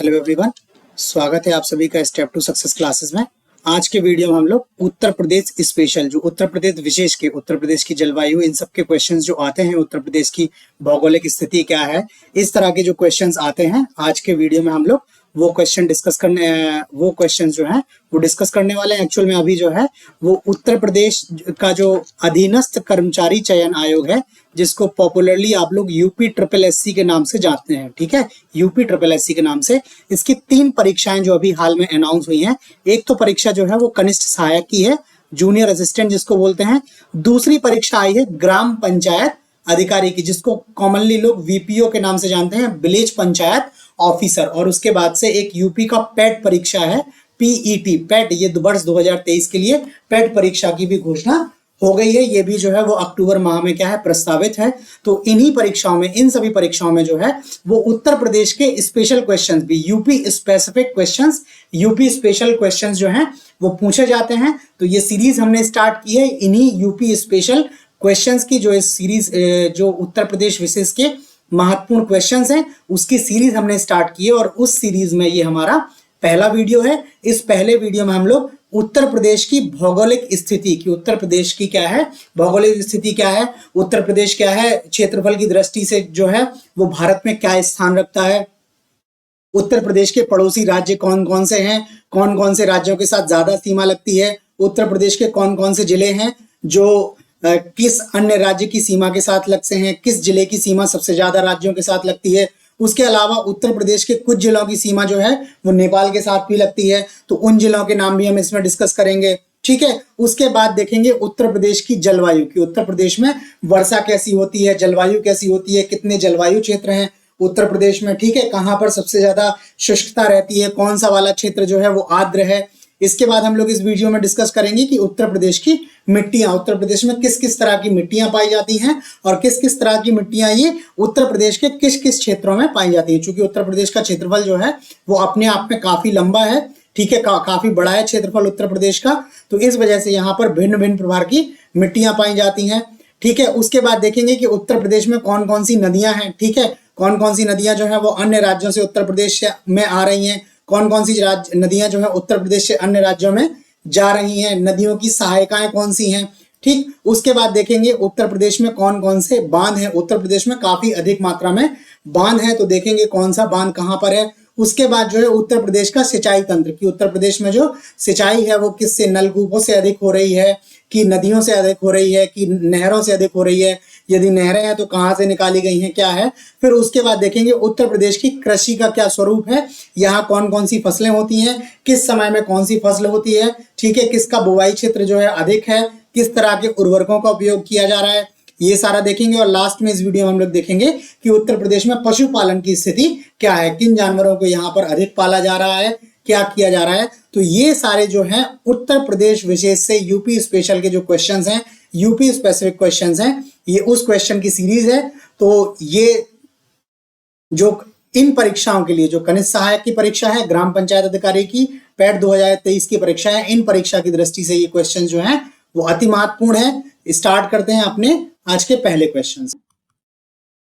Hello everyone, स्वागत है आप सभी का स्टेप टू सक्सेस क्लासेस में। आज के वीडियो में हम लोग उत्तर प्रदेश स्पेशल, जो उत्तर प्रदेश विशेष के उत्तर प्रदेश की जलवायु, इन सब के क्वेश्चंस जो आते हैं, उत्तर प्रदेश की भौगोलिक स्थिति क्या है, इस तरह के जो क्वेश्चंस आते हैं, आज के वीडियो में हम लोग वो क्वेश्चन जो है वो डिस्कस करने वाले हैं। एक्चुअल में अभी जो है वो उत्तर प्रदेश का जो अधीनस्थ कर्मचारी चयन आयोग है, जिसको पॉपुलरली आप लोग यूपी ट्रिपल एससी के नाम से जानते हैं, ठीक है, यूपी ट्रिपल एससी के नाम से। इसकी 3 परीक्षाएं जो अभी हाल में अनाउंस हुई हैं। एक तो परीक्षा जो है वो कनिष्ठ सहायक की है, जूनियर असिस्टेंट जिसको बोलते हैं। दूसरी परीक्षा आई है ग्राम पंचायत अधिकारी की, जिसको कॉमनली लोग वीपीओ के नाम से जानते हैं, विलेज पंचायत ऑफिसर। और उसके बाद से एक यूपी का पेट परीक्षा है, पीईटी पेट, ये वर्ष 2023 के लिए पेट परीक्षा की भी घोषणा हो गई है। ये भी जो है वो अक्टूबर माह में क्या है प्रस्तावित है। तो इन्हीं परीक्षाओं में, इन सभी परीक्षाओं में जो है वो उत्तर प्रदेश के स्पेशल क्वेश्चंस भी, UP specific questions, UP special questions जो हैं वो पूछे जाते हैं। तो ये सीरीज हमने स्टार्ट की है इन्हीं यूपी स्पेशल क्वेश्चंस की, जो इस सीरीज जो उत्तर प्रदेश विशेष के महत्वपूर्ण क्वेश्चंस हैं उसकी सीरीज हमने स्टार्ट की है। और उस सीरीज में ये हमारा पहला वीडियो है। इस पहले वीडियो में हम लोग उत्तर प्रदेश की भौगोलिक स्थिति की, उत्तर प्रदेश की क्या है भौगोलिक स्थिति, क्या है उत्तर प्रदेश, क्या है क्षेत्रफल की दृष्टि से जो है वो भारत में क्या स्थान रखता है, उत्तर प्रदेश के पड़ोसी राज्य कौन कौन से हैं, कौन कौन से राज्यों के साथ ज्यादा सीमा लगती है, उत्तर प्रदेश के कौन कौन से जिले हैं जो किस अन्य राज्य की सीमा के साथ लगते हैं, किस जिले की सीमा सबसे ज्यादा राज्यों के साथ लगती है। उसके अलावा उत्तर प्रदेश के कुछ जिलों की सीमा जो है वो नेपाल के साथ भी लगती है, तो उन जिलों के नाम भी हम इसमें डिस्कस करेंगे, ठीक है। उसके बाद देखेंगे उत्तर प्रदेश की जलवायु की, उत्तर प्रदेश में वर्षा कैसी होती है, जलवायु कैसी होती है, कितने जलवायु क्षेत्र हैं उत्तर प्रदेश में, ठीक है, कहाँ पर सबसे ज्यादा शुष्कता रहती है, कौन सा वाला क्षेत्र जो है वो आर्द्र है। इसके बाद हम लोग इस वीडियो में डिस्कस करेंगे कि उत्तर प्रदेश की मिट्टियां, उत्तर प्रदेश में किस किस तरह की मिट्टियां पाई जाती हैं और किस किस तरह की मिट्टियां ये उत्तर प्रदेश के किस किस क्षेत्रों में पाई जाती है। क्योंकि उत्तर प्रदेश का क्षेत्रफल जो है वो अपने आप में काफी लंबा है, ठीक है, काफी बड़ा है क्षेत्रफल उत्तर प्रदेश का। तो इस वजह से यहाँ पर भिन्न भिन्न प्रकार की मिट्टियां पाई जाती हैं, ठीक है। उसके बाद देखेंगे कि उत्तर प्रदेश में कौन कौन सी नदियां हैं, ठीक है, कौन कौन सी नदियां जो है वो अन्य राज्यों से उत्तर प्रदेश में आ रही हैं, कौन कौन सी नदियां जो है उत्तर प्रदेश से अन्य राज्यों में जा रही हैं, नदियों की सहायकाएं कौन सी हैं, ठीक। उसके बाद देखेंगे उत्तर प्रदेश में कौन कौन से बांध हैं, उत्तर प्रदेश में काफी अधिक मात्रा में बांध है, तो देखेंगे कौन सा बांध कहां पर है। उसके बाद जो है उत्तर प्रदेश का सिंचाई तंत्र, कि उत्तर प्रदेश में जो सिंचाई है वो किससे, नलकूपों से अधिक हो रही है कि नदियों से अधिक हो रही है कि नहरों से अधिक हो रही है, यदि नहरें हैं तो कहाँ से निकाली गई हैं, क्या है। फिर उसके बाद देखेंगे उत्तर प्रदेश की कृषि का क्या स्वरूप है, यहाँ कौन कौन सी फसलें होती हैं, किस समय में कौन सी फसल होती है, ठीक है, किसका बुवाई क्षेत्र जो है अधिक है, किस तरह के उर्वरकों का उपयोग किया जा रहा है, ये सारा देखेंगे। और लास्ट में इस वीडियो में हम लोग देखेंगे कि उत्तर प्रदेश में पशुपालन की स्थिति क्या है, किन जानवरों को यहाँ पर अधिक पाला जा रहा है, क्या किया जा रहा है। तो ये सारे जो हैं उत्तर प्रदेश विशेष से यूपी स्पेशल के जो क्वेश्चंस हैं, यूपी स्पेसिफिक क्वेश्चंस हैं, ये उस क्वेश्चन की सीरीज है। तो ये जो इन परीक्षाओं के लिए, जो कनिष्ठ सहायक की परीक्षा है, ग्राम पंचायत अधिकारी की, पेट 2023 की परीक्षा है, इन परीक्षा की दृष्टि से ये क्वेश्चन जो है वो अति महत्वपूर्ण है। स्टार्ट करते हैं अपने आज के पहले क्वेश्चन।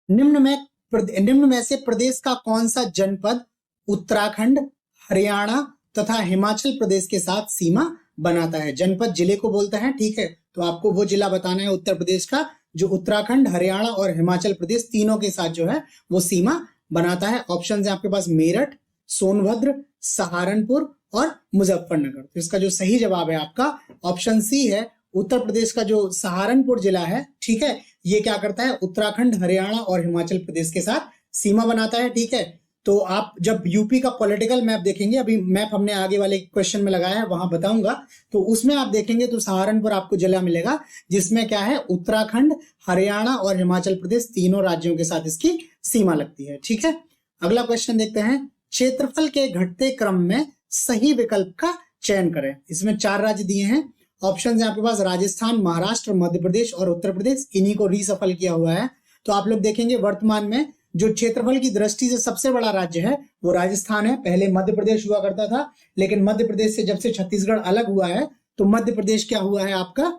निम्न में से प्रदेश का कौन सा जनपद उत्तराखंड, हरियाणा तथा हिमाचल प्रदेश के साथ सीमा बनाता है। जनपद जिले को बोलता है, ठीक है, तो आपको वो जिला बताना है उत्तर प्रदेश का जो उत्तराखंड, हरियाणा और हिमाचल प्रदेश तीनों के साथ जो है वो सीमा बनाता है। ऑप्शन है आपके पास मेरठ, सोनभद्र, सहारनपुर और मुजफ्फरनगर। तो इसका जो सही जवाब है आपका ऑप्शन सी है। उत्तर प्रदेश का जो सहारनपुर जिला है, ठीक है, ये क्या करता है, उत्तराखंड, हरियाणा और हिमाचल प्रदेश के साथ सीमा बनाता है, ठीक है। तो आप जब यूपी का पॉलिटिकल मैप देखेंगे, अभी मैप हमने आगे वाले क्वेश्चन में लगाया है, वहां बताऊंगा, तो उसमें आप देखेंगे तो सहारनपुर आपको जिला मिलेगा जिसमें क्या है उत्तराखंड, हरियाणा और हिमाचल प्रदेश तीनों राज्यों के साथ इसकी सीमा लगती है, ठीक है। अगला क्वेश्चन देखते हैं, क्षेत्रफल के घटते क्रम में सही विकल्प का चयन करें। इसमें 4 राज्य दिए हैं, ऑप्शन है आपके पास राजस्थान, महाराष्ट्र, मध्य प्रदेश और उत्तर प्रदेश, इन्हीं को रीसफल किया हुआ है। तो आप लोग देखेंगे वर्तमान में जो क्षेत्रफल की दृष्टि से सबसे बड़ा राज्य है वो राजस्थान है। पहले मध्य प्रदेश हुआ करता था, लेकिन मध्य प्रदेश से जब से छत्तीसगढ़ अलग हुआ है तो मध्य प्रदेश क्या हुआ है आपका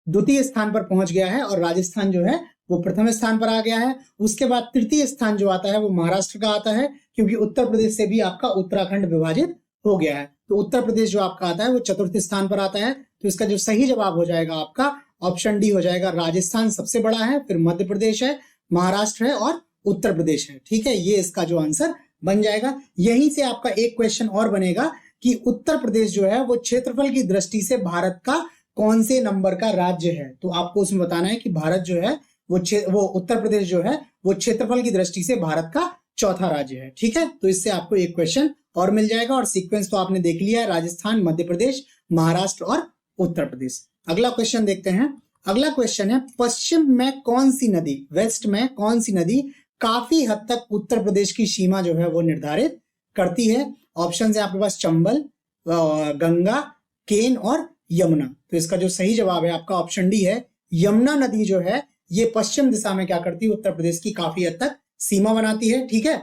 द्वितीय स्थान पर पहुंच गया है और राजस्थान जो है वो प्रथम स्थान पर आ गया है। उसके बाद तृतीय स्थान जो आता है वो महाराष्ट्र का आता है, क्योंकि उत्तर प्रदेश से भी आपका उत्तराखंड विभाजित हो गया है। तो उत्तर प्रदेश जो आपका आता है वो चतुर्थ स्थान पर आता है। तो इसका जो सही जवाब हो जाएगा आपका ऑप्शन डी हो जाएगा। राजस्थान सबसे बड़ा है, फिर मध्य प्रदेश है, महाराष्ट्र है और उत्तर प्रदेश है। ठीक है, ये इसका जो आंसर बन जाएगा। यहीं से आपका एक क्वेश्चन और बनेगा कि उत्तर प्रदेश जो है वो क्षेत्रफल की दृष्टि से भारत का कौन से नंबर का राज्य है। तो आपको उसमें बताना है कि भारत जो है वो उत्तर प्रदेश जो है वो क्षेत्रफल की दृष्टि से भारत का चौथा राज्य है। ठीक है, तो इससे आपको एक क्वेश्चन और मिल जाएगा। और सीक्वेंस तो आपने देख लिया है, राजस्थान, मध्य प्रदेश, महाराष्ट्र और उत्तर प्रदेश। अगला क्वेश्चन देखते हैं। अगला क्वेश्चन है, पश्चिम में कौन सी नदी, वेस्ट में कौन सी नदी काफी हद तक उत्तर प्रदेश की सीमा जो है वो निर्धारित करती है। ऑप्शन है आपके पास चंबल, गंगा, केन और यमुना। तो इसका जो सही जवाब है आपका ऑप्शन डी है। यमुना नदी जो है ये पश्चिम दिशा में क्या करती है, उत्तर प्रदेश की काफी हद तक सीमा बनाती है। ठीक है,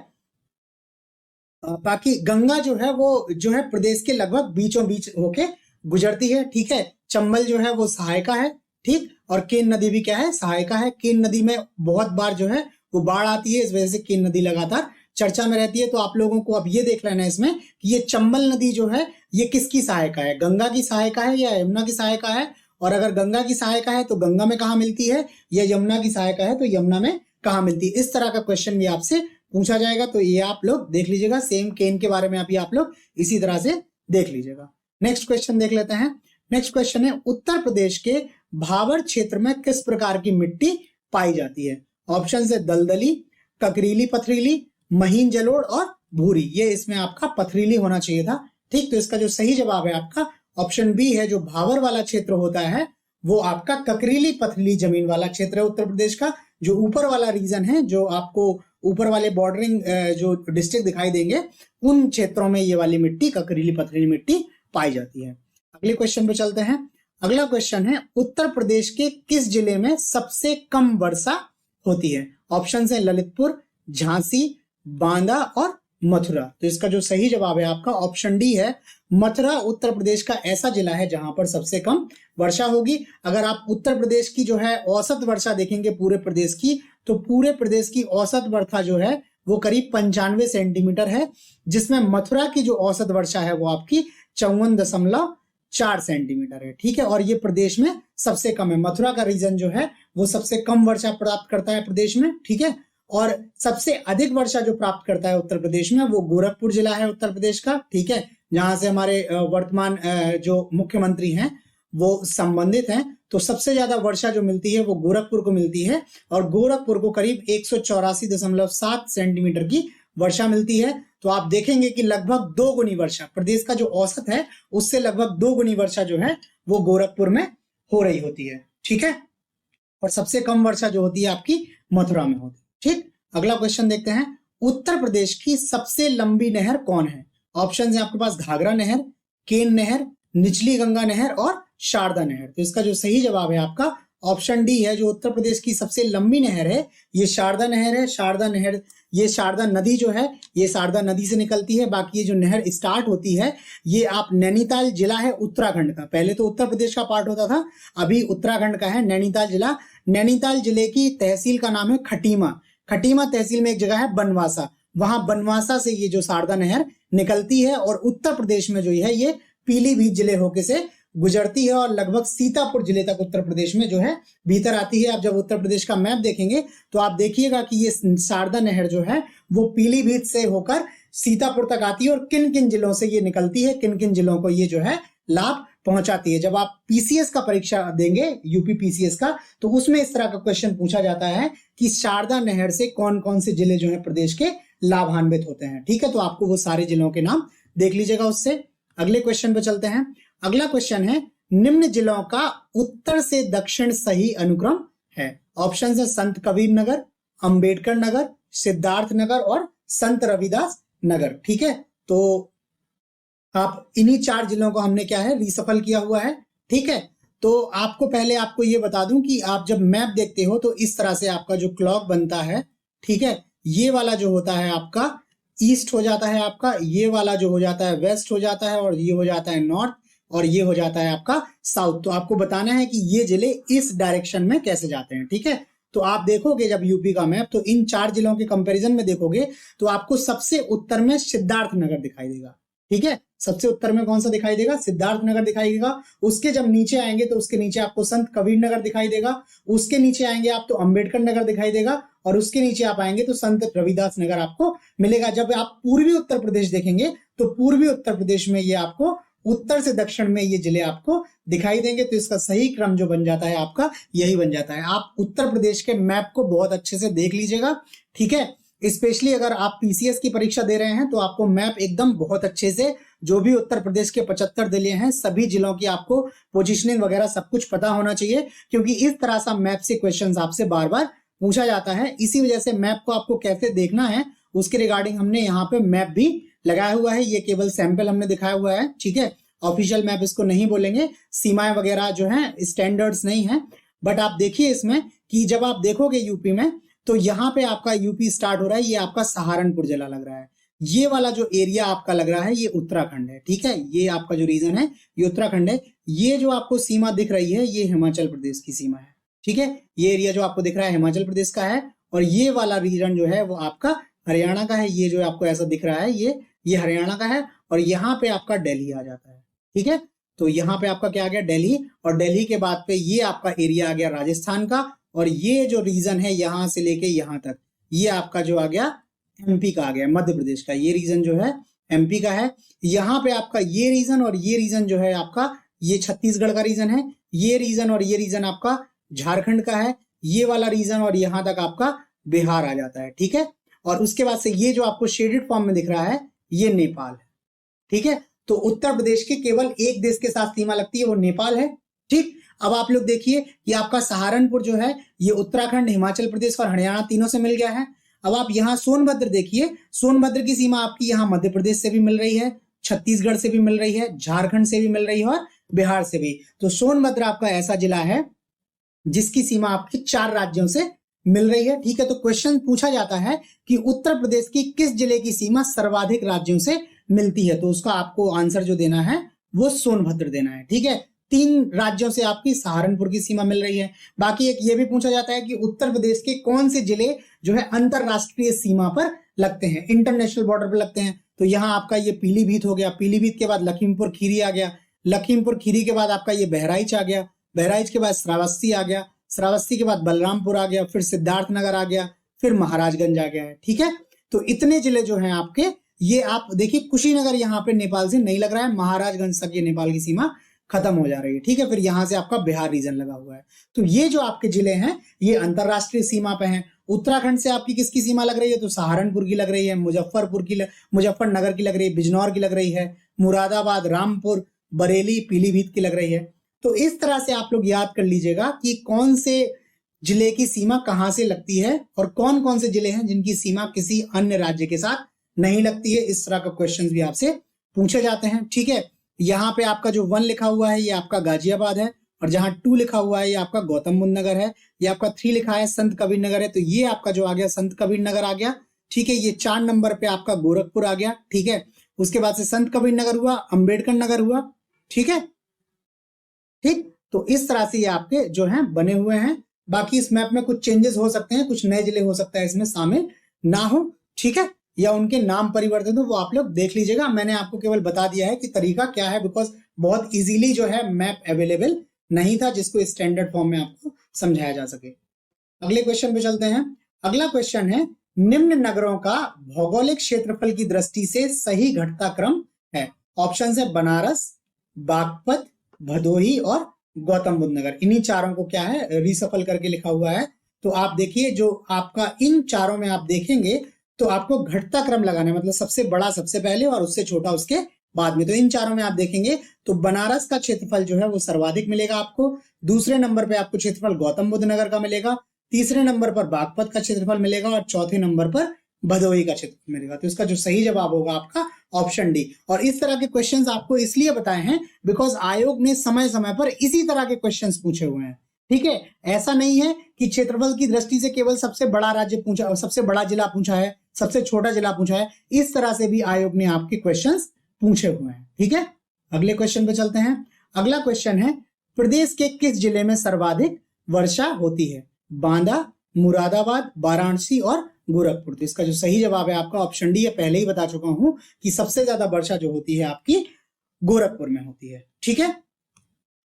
बाकी गंगा जो है वो जो है प्रदेश के लगभग बीचों बीच होके गुजरती है। ठीक है, चंबल जो है वो सहायिका है। ठीक, और केन नदी भी क्या है, सहायिका है। केन नदी में बहुत बार जो है वो बाढ़ आती है, इस वजह से केन नदी लगातार चर्चा में रहती है। तो आप लोगों को अब ये देख लेना है इसमें कि ये चंबल नदी जो है ये किसकी सहायिका है, गंगा की सहायिका है या यमुना की सहायिका है। और अगर गंगा की सहायिका है तो गंगा में कहाँ मिलती है, या यमुना की सहायिका है तो यमुना में कहाँ मिलती है। इस तरह का क्वेश्चन भी आपसे पूछा जाएगा, तो ये आप लोग देख लीजिएगा। सेम केन के बारे में अभी आप लोग इसी तरह से देख लीजिएगा। नेक्स्ट क्वेश्चन देख लेते हैं। नेक्स्ट क्वेश्चन है, उत्तर प्रदेश के भाबर क्षेत्र में किस प्रकार की मिट्टी पाई जाती है। ऑप्शन है दलदली, ककरीली पथरीली, महीन जलोढ़ और भूरी। ये इसमें आपका पथरीली होना चाहिए था। ठीक, तो इसका जो सही जवाब है आपका ऑप्शन बी है। जो भाबर वाला क्षेत्र होता है वो आपका ककरीली पथरीली जमीन वाला क्षेत्र है उत्तर प्रदेश का। जो ऊपर वाला रीजन है, जो आपको ऊपर वाले बॉर्डरिंग जो डिस्ट्रिक्ट दिखाई देंगे, उन क्षेत्रों में ये वाली मिट्टी, ककरीली पथरीली मिट्टी पाई जाती है। अगले क्वेश्चन पे चलते हैं। अगला क्वेश्चन है, उत्तर प्रदेश के किस जिले में सबसे कम वर्षा होती है। ऑप्शन है ललितपुर, झांसी, बांदा और मथुरा। तो इसका जो सही जवाब है आपका ऑप्शन डी है। मथुरा उत्तर प्रदेश का ऐसा जिला है जहां पर सबसे कम वर्षा होगी। अगर आप उत्तर प्रदेश की जो है औसत वर्षा देखेंगे पूरे प्रदेश की, तो पूरे प्रदेश की औसत वर्षा जो है वो करीब 95 सेंटीमीटर है, जिसमें मथुरा की जो औसत वर्षा है वो आपकी 54.4 सेंटीमीटर है। ठीक है, और ये प्रदेश में सबसे कम है। मथुरा का रीजन जो है वो सबसे कम वर्षा प्राप्त करता है प्रदेश में। ठीक है, और सबसे अधिक वर्षा जो प्राप्त करता है उत्तर प्रदेश में वो गोरखपुर जिला है उत्तर प्रदेश का। ठीक है, जहां से हमारे वर्तमान जो मुख्यमंत्री हैं वो संबंधित हैं। तो सबसे ज्यादा वर्षा जो मिलती है वो गोरखपुर को मिलती है, और गोरखपुर को करीब 184.7 सेंटीमीटर की वर्षा मिलती है। तो आप देखेंगे कि लगभग 2 गुनी वर्षा, प्रदेश का जो औसत है उससे लगभग 2 गुनी वर्षा जो है वो गोरखपुर में हो रही होती है। ठीक है, और सबसे कम वर्षा जो होती है आपकी मथुरा में होती है। ठीक, अगला क्वेश्चन देखते हैं। उत्तर प्रदेश की सबसे लंबी नहर कौन है। ऑप्शन है आपके पास घाघरा नहर, केन नहर, निचली गंगा नहर और शारदा नहर। तो इसका जो सही जवाब है आपका ऑप्शन डी है। जो उत्तर प्रदेश की सबसे लंबी नहर है ये शारदा नहर है। शारदा नहर, ये शारदा नदी जो है ये शारदा नदी से निकलती है। बाकी ये जो नहर स्टार्ट होती है ये आप नैनीताल जिला है उत्तराखंड का, पहले तो उत्तर प्रदेश का पार्ट होता था, अभी उत्तराखंड का है नैनीताल जिला। नैनीताल जिले की तहसील का नाम है खटीमा। खटीमा तहसील में एक जगह है बनवासा, वहां बनवासा से ये जो शारदा नहर निकलती है और उत्तर प्रदेश में जो है ये पीलीभीत जिले होके से गुजरती है और लगभग सीतापुर जिले तक उत्तर प्रदेश में जो है भीतर आती है। आप जब उत्तर प्रदेश का मैप देखेंगे तो आप देखिएगा कि ये शारदा नहर जो है वो पीलीभीत से होकर सीतापुर तक आती है और किन किन जिलों से ये निकलती है, किन किन जिलों को ये जो है लाभ पहुंचाती है। जब आप पीसीएस का परीक्षा देंगे, यूपी पीसीएस का, तो उसमें इस तरह का क्वेश्चन पूछा जाता है कि शारदा नहर से कौन कौन से जिले जो है प्रदेश के लाभान्वित होते हैं। ठीक है, तो आपको वो सारे जिलों के नाम देख लीजिएगा उससे। अगले क्वेश्चन पे चलते हैं। अगला क्वेश्चन है, निम्न जिलों का उत्तर से दक्षिण सही अनुक्रम है। ऑप्शन है संत कबीर नगर, अंबेडकर नगर, सिद्धार्थ नगर और संत रविदास नगर। ठीक है, तो आप इन्हीं 4 जिलों को हमने क्या है रीसफल किया हुआ है। ठीक है, तो आपको पहले आपको ये बता दूं कि आप जब मैप देखते हो तो इस तरह से आपका जो क्लॉक बनता है, ठीक है, ये वाला जो होता है आपका ईस्ट हो जाता है, आपका ये वाला जो हो जाता है वेस्ट हो जाता है, और ये हो जाता है नॉर्थ, और ये हो जाता है आपका साउथ। तो आपको बताना है कि ये जिले इस डायरेक्शन में कैसे जाते हैं। ठीक है, तो आप देखोगे जब यूपी का मैप तो इन 4 जिलों के कंपैरिजन में देखोगे तो आपको सबसे उत्तर में सिद्धार्थनगर दिखाई देगा। ठीक है, सबसे उत्तर में कौन सा दिखाई देगा? सिद्धार्थनगर दिखाई देगा। उसके जब नीचे आएंगे तो उसके नीचे आपको संत कबीर नगर दिखाई देगा। उसके नीचे आएंगे आप तो अंबेडकर नगर दिखाई देगा। और उसके नीचे आप आएंगे तो संत रविदास नगर आपको मिलेगा। जब आप पूर्वी उत्तर प्रदेश देखेंगे तो पूर्वी उत्तर प्रदेश में ये आपको उत्तर से दक्षिण में ये जिले आपको दिखाई देंगे। तो इसका सही क्रम जो बन जाता है आपका यही बन जाता है। आप उत्तर प्रदेश के मैप को बहुत अच्छे से देख लीजिएगा। ठीक है, स्पेशली अगर आप पीसीएस की परीक्षा दे रहे हैं तो आपको मैप एकदम बहुत अच्छे से, जो भी उत्तर प्रदेश के 75 जिले हैं सभी जिलों की आपको पोजीशनिंग वगैरह सब कुछ पता होना चाहिए, क्योंकि इस तरह सा मैप से क्वेश्चंस आपसे बार बार पूछा जाता है। इसी वजह से मैप को आपको कैसे देखना है उसके रिगार्डिंग हमने यहाँ पे मैप भी लगाया हुआ है। ये केवल सैंपल हमने दिखाया हुआ है। ठीक है, ऑफिशियल मैप इसको नहीं बोलेंगे, सीमाएं वगैरह जो है स्टैंडर्ड्स नहीं है। बट आप देखिए इसमें कि जब आप देखोगे यूपी में तो यहाँ पे आपका यूपी स्टार्ट हो रहा है, ये आपका सहारनपुर जिला लग रहा है। ये वाला जो एरिया आपका लग रहा है ये उत्तराखंड है। ठीक है, ये आपका जो रीजन है ये उत्तराखंड है। ये जो आपको सीमा दिख रही है ये हिमाचल प्रदेश की सीमा है। ठीक है, ये एरिया जो आपको दिख रहा है हिमाचल प्रदेश का है। और ये वाला रीजन जो है वो आपका हरियाणा का है। ये जो आपको ऐसा दिख रहा है ये हरियाणा का है। और यहाँ पे आपका दिल्ली आ जाता है। ठीक है, तो यहाँ पे आपका क्या आ गया? दिल्ली। और दिल्ली के बाद पे ये आपका एरिया आ गया राजस्थान का। और ये जो रीजन है यहां से लेके यहां तक ये आपका जो आ गया एमपी का आ गया, मध्य प्रदेश का। ये रीजन जो है एमपी का है। यहाँ पे आपका ये रीजन और ये रीजन जो है आपका ये छत्तीसगढ़ का रीजन है। ये रीजन और ये रीजन आपका झारखंड का है। ये वाला रीजन और यहां तक आपका बिहार आ जाता है। ठीक है, और उसके बाद से ये जो आपको शेडेड फॉर्म में दिख रहा है ये नेपाल है। ठीक है, तो उत्तर प्रदेश के केवल एक देश के साथ सीमा लगती है, वो नेपाल है। ठीक, अब आप लोग देखिए कि आपका सहारनपुर जो है ये उत्तराखंड, हिमाचल प्रदेश और हरियाणा तीनों से मिल गया है। अब आप यहाँ सोनभद्र देखिए, सोनभद्र की सीमा आपकी यहाँ मध्य प्रदेश से भी मिल रही है, छत्तीसगढ़ से भी मिल रही है, झारखंड से भी मिल रही है और बिहार से भी। तो सोनभद्र आपका ऐसा जिला है जिसकी सीमा आपकी 4 राज्यों से मिल रही है। ठीक है, तो क्वेश्चन पूछा जाता है कि उत्तर प्रदेश की किस जिले की सीमा सर्वाधिक राज्यों से मिलती है, तो उसका आपको आंसर जो देना है वो सोनभद्र देना है। ठीक है, 3 राज्यों से आपकी सहारनपुर की सीमा मिल रही है। बाकी एक ये भी पूछा जाता है कि उत्तर प्रदेश के कौन से जिले जो है अंतरराष्ट्रीय सीमा पर लगते हैं, इंटरनेशनल बॉर्डर पर लगते हैं। तो यहाँ आपका ये पीलीभीत हो गया, पीलीभीत के बाद लखीमपुर खीरी आ गया, लखीमपुर खीरी के बाद आपका ये बहराइच आ गया, बहराइच के बाद श्रावस्ती आ गया, श्रावस्ती के बाद बलरामपुर आ गया, फिर सिद्धार्थनगर आ गया, फिर महाराजगंज आ गया है। ठीक है, तो इतने जिले जो हैं आपके, ये आप देखिए कुशीनगर यहाँ पे नेपाल से नहीं लग रहा है, महाराजगंज तक ये नेपाल की सीमा खत्म हो जा रही है। ठीक है, फिर यहां से आपका बिहार रीजन लगा हुआ है। तो ये जो आपके जिले हैं ये अंतरराष्ट्रीय सीमा पे हैं। उत्तराखंड से आपकी किसकी सीमा लग रही है? तो सहारनपुर की लग रही है, मुजफ्फरनगर की लग रही है, बिजनौर की लग रही है, मुरादाबाद, रामपुर, बरेली, पीलीभीत की लग रही है। तो इस तरह से आप लोग याद कर लीजिएगा कि कौन से जिले की सीमा कहां से लगती है और कौन कौन से जिले हैं जिनकी सीमा किसी अन्य राज्य के साथ नहीं लगती है। इस तरह का क्वेश्चन भी आपसे पूछे जाते हैं। ठीक है, यहाँ पे आपका जो 1 लिखा हुआ है ये आपका गाजियाबाद है, और जहां 2 लिखा हुआ है ये आपका गौतम बुद्ध नगर है, ये आपका 3 लिखा है संत कबीर नगर है, तो ये आपका जो आ गया संत कबीर नगर आ गया। ठीक है, ये 4 नंबर पे आपका गोरखपुर आ गया। ठीक है, उसके बाद से संत कबीर नगर हुआ, अंबेडकर नगर हुआ। ठीक है, ठीक, तो इस तरह से ये आपके जो है बने हुए हैं। बाकी इस मैप में कुछ चेंजेस हो सकते हैं, कुछ नए जिले हो सकता है इसमें शामिल ना हो। ठीक है, या उनके नाम परिवर्तित हो, वो आप लोग देख लीजिएगा। मैंने आपको केवल बता दिया है कि तरीका क्या है, बिकॉज बहुत इजीली जो है मैप अवेलेबल नहीं था जिसको स्टैंडर्ड फॉर्म में आपको समझाया जा सके। अगले क्वेश्चन पे चलते हैं। अगला क्वेश्चन है, निम्न नगरों का भौगोलिक क्षेत्रफल की दृष्टि से सही घटता क्रम है। ऑप्शन है बनारस, बागपत, भदोही और गौतम बुद्ध नगर। इन्हीं चारों को क्या है रिसफल करके लिखा हुआ है। तो आप देखिए जो आपका इन चारों में आप देखेंगे तो आपको घटता क्रम लगाना है, मतलब सबसे बड़ा सबसे पहले और उससे छोटा उसके बाद में। तो इन चारों में आप देखेंगे तो बनारस का क्षेत्रफल जो है वो सर्वाधिक मिलेगा आपको। दूसरे नंबर पे आपको क्षेत्रफल गौतम बुद्ध नगर का मिलेगा, तीसरे नंबर पर बागपत का क्षेत्रफल मिलेगा और चौथे नंबर पर भदोही का क्षेत्रफल मिलेगा। तो इसका जो सही जवाब होगा आपका ऑप्शन डी। और इस तरह के क्वेश्चंस आपको इसलिए बताए हैं बिकॉज आयोग ने समय समय पर इसी तरह के क्वेश्चंस पूछे हुए हैं। ठीक है, ऐसा नहीं है कि क्षेत्रफल की दृष्टि से केवल सबसे बड़ा राज्य पूछा, सबसे बड़ा जिला पूछा है, सबसे छोटा जिला पूछा है। इस तरह से भी आयोग ने आपके क्वेश्चंस पूछे हुए हैं। ठीक है, अगले क्वेश्चन पे चलते हैं। अगला क्वेश्चन है, प्रदेश के किस जिले में सर्वाधिक वर्षा होती है? बांदा, मुरादाबाद, वाराणसी और गोरखपुर। तो इसका जो सही जवाब है आपका ऑप्शन डी है। पहले ही बता चुका हूं कि सबसे ज्यादा वर्षा जो होती है आपकी गोरखपुर में होती है। ठीक है,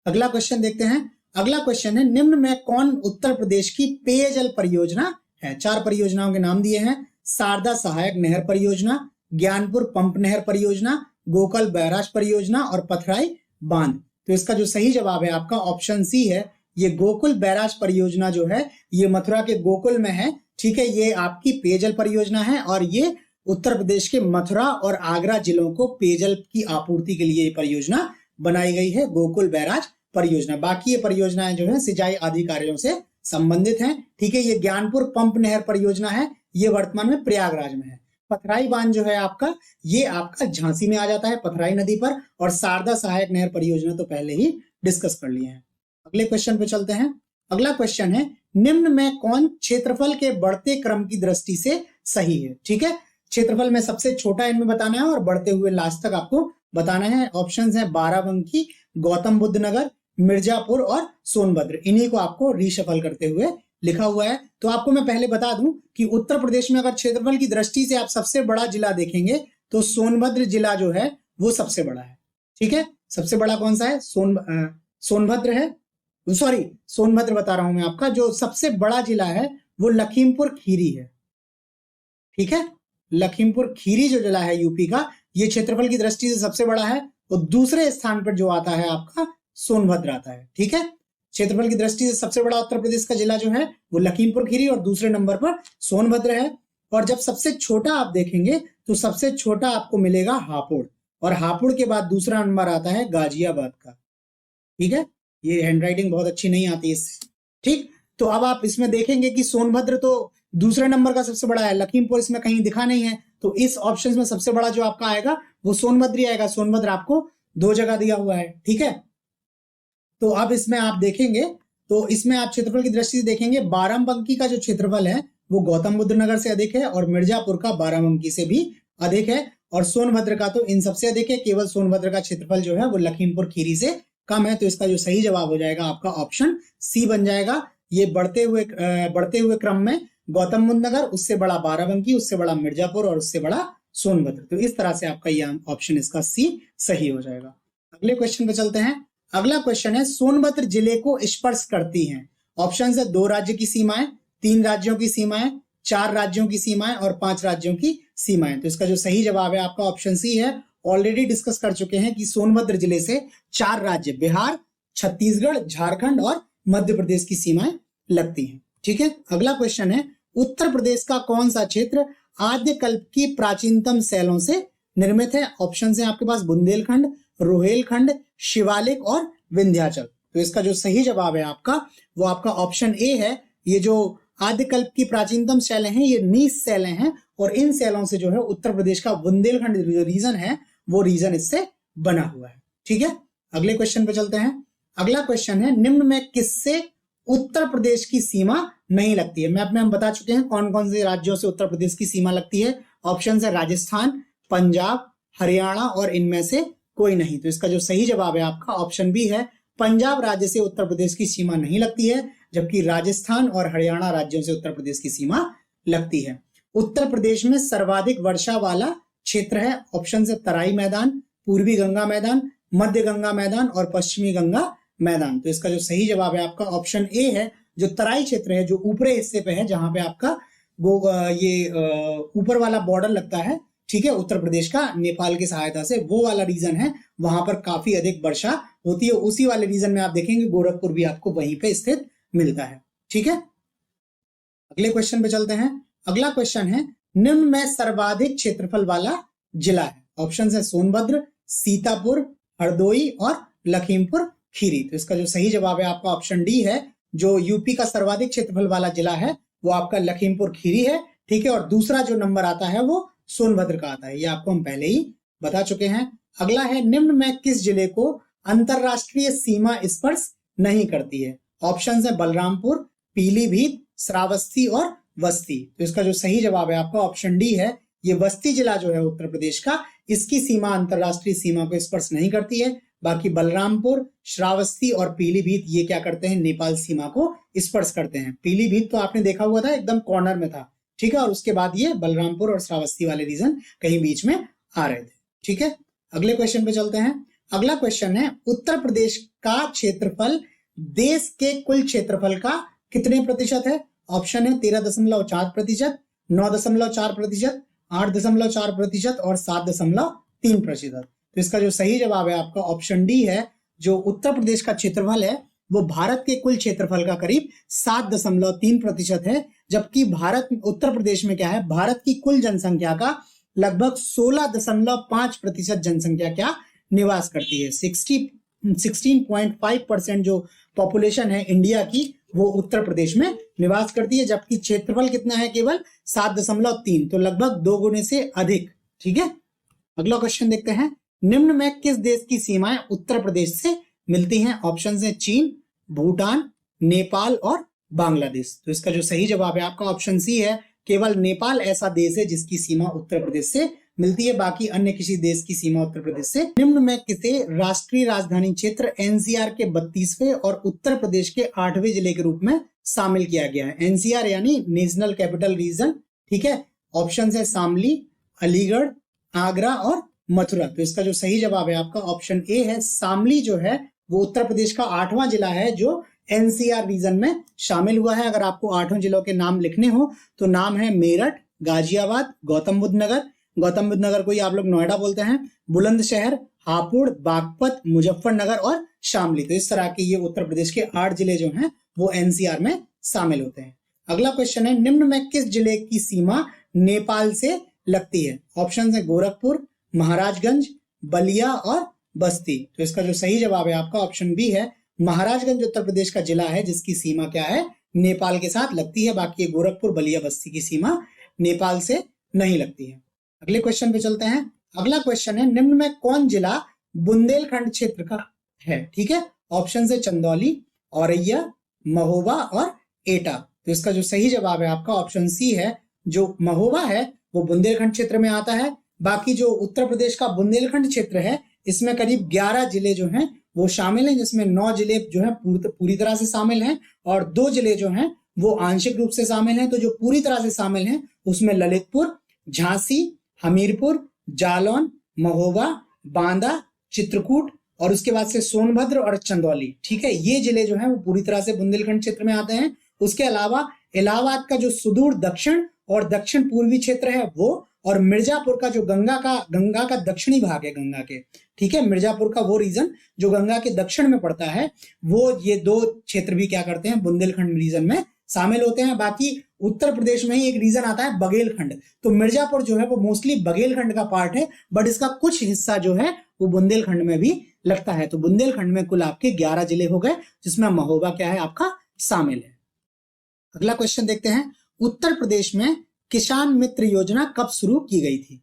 अगला क्वेश्चन देखते हैं। अगला क्वेश्चन है, निम्न में कौन उत्तर प्रदेश की पेयजल परियोजना है? 4 परियोजनाओं के नाम दिए हैं। शारदा सहायक नहर परियोजना, ज्ञानपुर पंप नहर परियोजना, गोकुल बैराज परियोजना और पथराई बांध। तो इसका जो सही जवाब है आपका ऑप्शन सी है। ये गोकुल बैराज परियोजना जो है ये मथुरा के गोकुल में है। ठीक है, ये आपकी पेयजल परियोजना है और ये उत्तर प्रदेश के मथुरा और आगरा जिलों को पेयजल की आपूर्ति के लिए ये परियोजना बनाई गई है, गोकुल बैराज परियोजना। बाकी ये परियोजनाएं जो है सिंचाई आदि कार्यों से संबंधित हैं। ठीक है, ये ज्ञानपुर पंप नहर परियोजना है, ये वर्तमान में प्रयागराज में है। पथराई बांध जो है आपका, ये आपका झांसी में आ जाता है पथराई नदी पर। और शारदा सहायक नहर परियोजना तो पहले ही डिस्कस कर लिए हैं। अगले क्वेश्चन पे चलते हैं। अगला क्वेश्चन है, निम्न में कौन क्षेत्रफल के बढ़ते क्रम की दृष्टि से सही है? ठीक है, क्षेत्रफल में सबसे छोटा इनमें बताना है और बढ़ते हुए लास्ट तक आपको बताना है। ऑप्शंस हैं बाराबंकी, गौतम बुद्ध नगर, मिर्जापुर और सोनभद्र। इन्हीं को आपको रीशफल करते हुए लिखा हुआ है। तो आपको मैं पहले बता दूं कि उत्तर प्रदेश में अगर क्षेत्रफल की दृष्टि से आप सबसे बड़ा जिला देखेंगे तो सोनभद्र जिला जो है वो सबसे बड़ा है। ठीक है, सबसे बड़ा कौन सा है? सोनभद्र है। सॉरी, सोनभद्र बता रहा हूं मैं आपका। जो सबसे बड़ा जिला है वो लखीमपुर खीरी है। ठीक है, लखीमपुर खीरी जो जिला है यूपी का, ये क्षेत्रफल की दृष्टि से सबसे बड़ा है। और दूसरे स्थान पर जो आता है आपका सोनभद्र आता है। ठीक है, क्षेत्रफल की दृष्टि से सबसे बड़ा उत्तर प्रदेश का जिला जो है वो लखीमपुर खीरी और दूसरे नंबर पर सोनभद्र है। और जब सबसे छोटा आप देखेंगे तो सबसे छोटा आपको मिलेगा हापुड़, और हापुड़ के बाद दूसरा नंबर आता है गाजियाबाद का। ठीक है, ये हैंडराइटिंग बहुत अच्छी नहीं आती इससे। ठीक, तो अब आप इसमें देखेंगे कि सोनभद्र तो दूसरे नंबर का सबसे बड़ा है, लखीमपुर इसमें कहीं दिखा नहीं है। तो इस ऑप्शन में सबसे बड़ा जो आपका आएगा वो सोनभद्र ही आएगा। सोनभद्र आपको 2 जगह दिया हुआ है। ठीक है, तो अब इसमें आप देखेंगे तो इसमें आप क्षेत्रफल की दृष्टि से देखेंगे, बाराबंकी का जो क्षेत्रफल है वो गौतम बुद्ध नगर से अधिक है और मिर्जापुर का बाराबंकी से भी अधिक है और सोनभद्र का तो इन सबसे अधिक है। केवल सोनभद्र का क्षेत्रफल जो है वो लखीमपुर खीरी से कम है। तो इसका जो सही जवाब हो जाएगा आपका ऑप्शन सी बन जाएगा। ये बढ़ते हुए क्रम में गौतम बुद्ध नगर, उससे बड़ा बाराबंकी, उससे बड़ा मिर्जापुर और उससे बड़ा सोनभद्र। तो इस तरह से आपका यह ऑप्शन इसका सी सही हो जाएगा। अगले क्वेश्चन पे चलते हैं। अगला क्वेश्चन है, सोनभद्र जिले को स्पर्श करती हैं। ऑप्शन है 2 राज्य की सीमाएं, 3 राज्यों की सीमाएं, 4 राज्यों की सीमाएं और 5 राज्यों की सीमाएं। तो इसका जो सही जवाब है आपका ऑप्शन सी है। ऑलरेडी डिस्कस कर चुके हैं कि सोनभद्र जिले से 4 राज्य बिहार, छत्तीसगढ़, झारखंड और मध्य प्रदेश की सीमाएं लगती हैं। ठीक है, अगला क्वेश्चन है, उत्तर प्रदेश का कौन सा क्षेत्र आद्यकल्प की प्राचीनतम शैलों से निर्मित है? ऑप्शन है आपके पास बुंदेलखंड, रोहेलखंड, शिवालिक और विंध्याचल। तो इसका जो सही जवाब है आपका वो आपका ऑप्शन ए है। ये जो आद्यकल्प की प्राचीनतम शैलें हैं ये नीस शैलें हैं और इन शैलों से जो है उत्तर प्रदेश का बुंदेलखंड जो रीजन है वो रीजन इससे बना हुआ है। ठीक है, अगले क्वेश्चन पे चलते हैं। अगला क्वेश्चन है, निम्न में किससे उत्तर प्रदेश की सीमा नहीं लगती है? मैप में हम बता चुके हैं कौन कौन से राज्यों से उत्तर प्रदेश की सीमा लगती है। ऑप्शन है राजस्थान, पंजाब, हरियाणा और इनमें से कोई नहीं। तो इसका जो सही जवाब है आपका ऑप्शन बी है। पंजाब राज्य से उत्तर प्रदेश की सीमा नहीं लगती है, जबकि राजस्थान और हरियाणा राज्यों से उत्तर प्रदेश की सीमा लगती है। उत्तर प्रदेश में सर्वाधिक वर्षा वाला क्षेत्र है। ऑप्शन है तराई मैदान, पूर्वी गंगा मैदान, मध्य गंगा मैदान और पश्चिमी गंगा मैदान। तो इसका जो सही जवाब है आपका ऑप्शन ए है। जो तराई क्षेत्र है, जो ऊपरी हिस्से पे है, जहां पे आपका ऊपर वाला बॉर्डर लगता है, ठीक है, उत्तर प्रदेश का नेपाल की सहायता से, वो वाला रीजन है, वहां पर काफी अधिक वर्षा होती है। उसी वाले रीजन में आप देखेंगे गोरखपुर भी आपको वहीं पे स्थित मिलता है। ठीक है, अगले क्वेश्चन पे चलते हैं। अगला क्वेश्चन है, निम्न में सर्वाधिक क्षेत्रफल वाला जिला है। ऑप्शन है सोनभद्र, सीतापुर, हरदोई और लखीमपुर खीरी। तो इसका जो सही जवाब है आपका ऑप्शन डी है। जो यूपी का सर्वाधिक क्षेत्रफल वाला जिला है वो आपका लखीमपुर खीरी है। ठीक है, और दूसरा जो नंबर आता है वो सोनभद्र का आता है। ये आपको हम पहले ही बता चुके हैं। अगला है, निम्न में किस जिले को अंतरराष्ट्रीय सीमा स्पर्श नहीं करती है? ऑप्शन है बलरामपुर, पीलीभीत, श्रावस्ती और बस्ती। तो इसका जो सही जवाब है आपका ऑप्शन डी है। ये बस्ती जिला जो है उत्तर प्रदेश का, इसकी सीमा अंतरराष्ट्रीय सीमा को स्पर्श नहीं करती है। बाकी बलरामपुर, श्रावस्ती और पीलीभीत ये क्या करते हैं, नेपाल सीमा को स्पर्श करते हैं। पीलीभीत तो आपने देखा हुआ था एकदम कॉर्नर में था, ठीक है, और उसके बाद ये बलरामपुर और श्रावस्ती वाले रीजन कहीं बीच में आ रहे थे, ठीक है। अगले क्वेश्चन पे चलते हैं। अगला क्वेश्चन है उत्तर प्रदेश का क्षेत्रफल देश के कुल क्षेत्रफल का कितने प्रतिशत है? ऑप्शन है 13.4%, 9.4%, 8.4% और 7.3%। तो इसका जो सही जवाब है आपका ऑप्शन डी है। जो उत्तर प्रदेश का क्षेत्रफल है वो भारत के कुल क्षेत्रफल का करीब 7.3% है, जबकि उत्तर प्रदेश में क्या है, भारत की कुल जनसंख्या का लगभग 16.5% जनसंख्या क्या निवास करती है। 16.5% जो पॉपुलेशन है इंडिया की वो उत्तर प्रदेश में निवास करती है, जबकि क्षेत्रफल कितना है, केवल 7.3, तो लगभग 2 गुने से अधिक, ठीक है। अगला क्वेश्चन देखते हैं। निम्न में किस देश की सीमाएं उत्तर प्रदेश से मिलती हैं? ऑप्शन है चीन, भूटान, नेपाल और बांग्लादेश। तो इसका जो सही जवाब है आपका ऑप्शन सी है। केवल नेपाल ऐसा देश है जिसकी सीमा उत्तर प्रदेश से मिलती है, बाकी अन्य किसी देश की सीमा उत्तर प्रदेश से। निम्न में किसे राष्ट्रीय राजधानी क्षेत्र एनसीआर के 32वें और उत्तर प्रदेश के 8वें जिले के रूप में शामिल किया गया है? एनसीआर यानी नेशनल कैपिटल रीजन, ठीक है। ऑप्शन है शामली, अलीगढ़, आगरा और मथुरा। तो इसका जो सही जवाब है आपका ऑप्शन ए है। शामली जो है वो उत्तर प्रदेश का 8वां जिला है जो एनसीआर रीजन में शामिल हुआ है। अगर आपको 8 जिलों के नाम लिखने हो तो नाम है मेरठ, गाजियाबाद, गौतम बुद्ध नगर को ही आप लोग नोएडा बोलते हैं, बुलंदशहर, हापुड़, बागपत, मुजफ्फरनगर और शामली। तो इस तरह के ये उत्तर प्रदेश के 8 जिले जो हैं वो एनसीआर में शामिल होते हैं। अगला क्वेश्चन है निम्न में किस जिले की सीमा नेपाल से लगती है? ऑप्शन है गोरखपुर, महाराजगंज, बलिया और बस्ती। तो इसका जो सही जवाब है आपका ऑप्शन बी है। महाराजगंज उत्तर प्रदेश का जिला है जिसकी सीमा क्या है, नेपाल के साथ लगती है। बाकी गोरखपुर, बलिया, बस्ती की सीमा नेपाल से नहीं लगती है। अगले क्वेश्चन पे चलते हैं। अगला क्वेश्चन है निम्न में कौन जिला बुंदेलखंड क्षेत्र का है? ठीक है, ऑप्शन है चंदौली, औरैया, महोबा और एटा। तो इसका जो सही जवाब है आपका ऑप्शन सी है। जो महोबा है वो बुंदेलखंड क्षेत्र में आता है। बाकी जो उत्तर प्रदेश का बुंदेलखंड क्षेत्र है इसमें करीब 11 जिले जो हैं वो शामिल हैं, जिसमें 9 जिले जो हैं पूरी तरह से शामिल हैं और 2 जिले जो हैं वो आंशिक रूप से शामिल हैं। तो जो पूरी तरह से शामिल हैं उसमें ललितपुर, झांसी, हमीरपुर, जालौन, महोबा, बांदा, चित्रकूट और उसके बाद से सोनभद्र और चंदौली। ठीक है, ये जिले जो हैं वो पूरी तरह से बुंदेलखंड क्षेत्र में आते हैं। उसके अलावा इलाहाबाद का जो सुदूर दक्षिण और दक्षिण पूर्वी क्षेत्र है वो, और मिर्जापुर का जो गंगा का दक्षिणी भाग है गंगा के, ठीक है, मिर्जापुर का वो रीजन जो गंगा के दक्षिण में पड़ता है, वो ये 2 क्षेत्र भी क्या करते हैं, बुंदेलखंड रीजन में शामिल होते हैं। बाकी उत्तर प्रदेश में ही एक रीजन आता है बघेलखंड। तो मिर्जापुर जो है वो मोस्टली बघेलखंड का पार्ट है, बट इसका कुछ हिस्सा जो है वो बुंदेलखंड में भी लगता है। तो बुंदेलखंड में कुल आपके 11 जिले हो गए, जिसमें महोबा क्या है आपका शामिल है। अगला क्वेश्चन देखते हैं, उत्तर प्रदेश में किसान मित्र योजना कब शुरू की गई थी?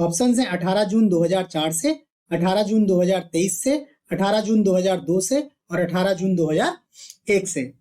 ऑप्शन है 18 जून 2004 से, 18 जून 2023 से, 18 जून 2002 से और 18 जून 2001 से।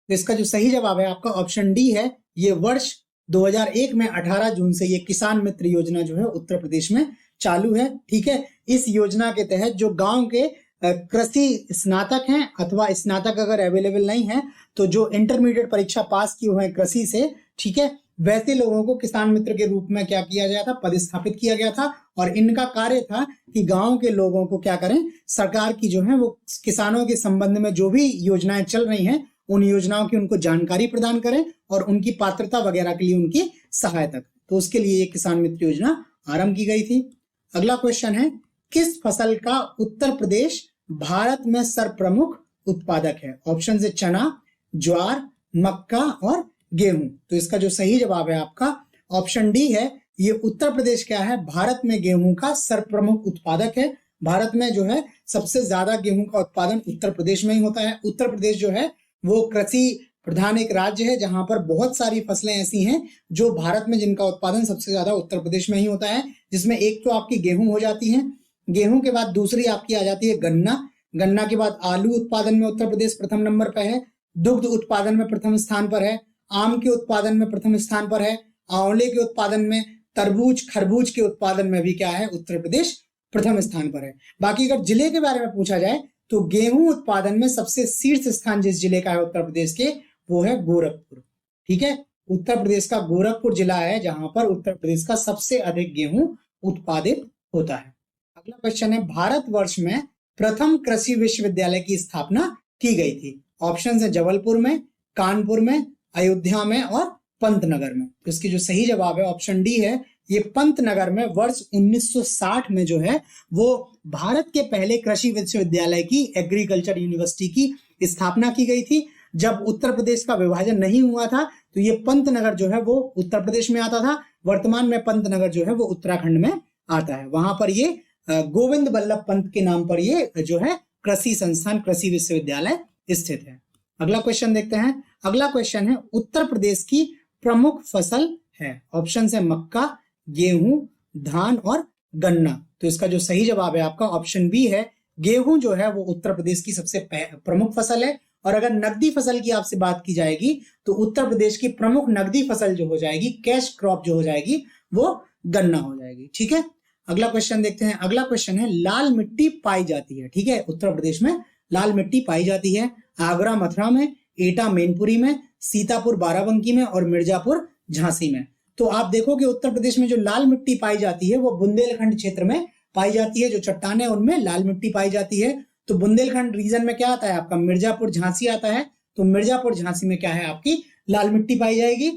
तो इसका जो सही जवाब है आपका ऑप्शन डी है। ये वर्ष 2001 में 18 जून से ये किसान मित्र योजना जो है उत्तर प्रदेश में चालू है। ठीक है, इस योजना के तहत जो गांव के कृषि स्नातक हैं अथवा स्नातक अगर अवेलेबल नहीं है तो जो इंटरमीडिएट परीक्षा पास किए हुए हैं कृषि से, ठीक है, वैसे लोगों को किसान मित्र के रूप में क्या किया गया था, पदस्थापित किया गया था। और इनका कार्य था कि गांव के लोगों को क्या करें, सरकार की जो है वो किसानों के संबंध में जो भी योजनाएं चल रही हैं उन योजनाओं की उनको जानकारी प्रदान करें और उनकी पात्रता वगैरह के लिए उनकी सहायता। तो उसके लिए ये किसान मित्र योजना आरंभ की गई थी। अगला क्वेश्चन है, किस फसल का उत्तर प्रदेश भारत में सर्वप्रमुख उत्पादक है? ऑप्शन है चना, ज्वार, मक्का और गेहूं। तो इसका जो सही जवाब है आपका ऑप्शन डी है। ये उत्तर प्रदेश क्या है, भारत में गेहूं का सर्वप्रमुख उत्पादक है। भारत में जो है सबसे ज्यादा गेहूं का उत्पादन उत्तर प्रदेश में ही होता है। उत्तर प्रदेश जो है वो कृषि प्रधान एक राज्य है जहां पर बहुत सारी फसलें ऐसी हैं जो भारत में जिनका उत्पादन सबसे ज्यादा उत्तर प्रदेश में ही होता है, जिसमें एक तो आपकी गेहूं हो जाती है, गेहूं के बाद दूसरी आपकी आ जाती है गन्ना, गन्ना के बाद आलू उत्पादन में उत्तर प्रदेश प्रथम नंबर पर है, दुग्ध उत्पादन में प्रथम स्थान पर है, आम के उत्पादन में प्रथम स्थान पर है, आंवले के उत्पादन में, तरबूज खरबूज के उत्पादन में भी क्या है उत्तर प्रदेश प्रथम स्थान पर है। बाकी अगर जिले के बारे में पूछा जाए तो गेहूं उत्पादन में सबसे शीर्ष स्थान जिस जिले का है उत्तर प्रदेश के, वो है गोरखपुर। ठीक है, उत्तर प्रदेश का गोरखपुर जिला है जहां पर उत्तर प्रदेश का सबसे अधिक गेहूं उत्पादित होता है। अगला क्वेश्चन है, भारतवर्ष में प्रथम कृषि विश्वविद्यालय की स्थापना की गई थी। ऑप्शन है जबलपुर में, कानपुर में, अयोध्या में और पंतनगर में। तो इसकी जो सही जवाब है ऑप्शन डी है, ये पंतनगर में वर्ष 1960 में जो है वो भारत के पहले कृषि विश्वविद्यालय की, एग्रीकल्चर यूनिवर्सिटी की स्थापना की गई थी। जब उत्तर प्रदेश का विभाजन नहीं हुआ था तो ये पंतनगर जो है वो उत्तर प्रदेश में आता था। वर्तमान में पंतनगर जो है वो उत्तराखंड में आता है। वहां पर ये गोविंद बल्लभ पंत के नाम पर ये जो है कृषि संस्थान, कृषि विश्वविद्यालय स्थित है। अगला क्वेश्चन देखते हैं। अगला क्वेश्चन है, उत्तर प्रदेश की प्रमुख फसल है। ऑप्शन है मक्का, गेहूं, धान और गन्ना। तो इसका जो सही जवाब है आपका ऑप्शन बी है, गेहूं जो है वो उत्तर प्रदेश की सबसे प्रमुख फसल है। और अगर नकदी फसल की आपसे बात की जाएगी तो उत्तर प्रदेश की प्रमुख नकदी फसल जो हो जाएगी, कैश क्रॉप जो हो जाएगी, वो गन्ना हो जाएगी। ठीक है, अगला क्वेश्चन देखते हैं। अगला क्वेश्चन है, लाल मिट्टी पाई जाती है। ठीक है, उत्तर प्रदेश में लाल मिट्टी पाई जाती है आगरा मथुरा में, एटा मैनपुरी में, सीतापुर बाराबंकी में और मिर्जापुर झांसी में। तो आप देखोगे उत्तर प्रदेश में जो लाल मिट्टी पाई जाती है वो बुंदेलखंड क्षेत्र में पाई जाती है। जो चट्टानें उनमें लाल मिट्टी पाई जाती है। तो बुंदेलखंड रीजन में क्या आता है आपका, मिर्जापुर झांसी आता है। तो मिर्जापुर झांसी में क्या है आपकी लाल मिट्टी पाई जाएगी।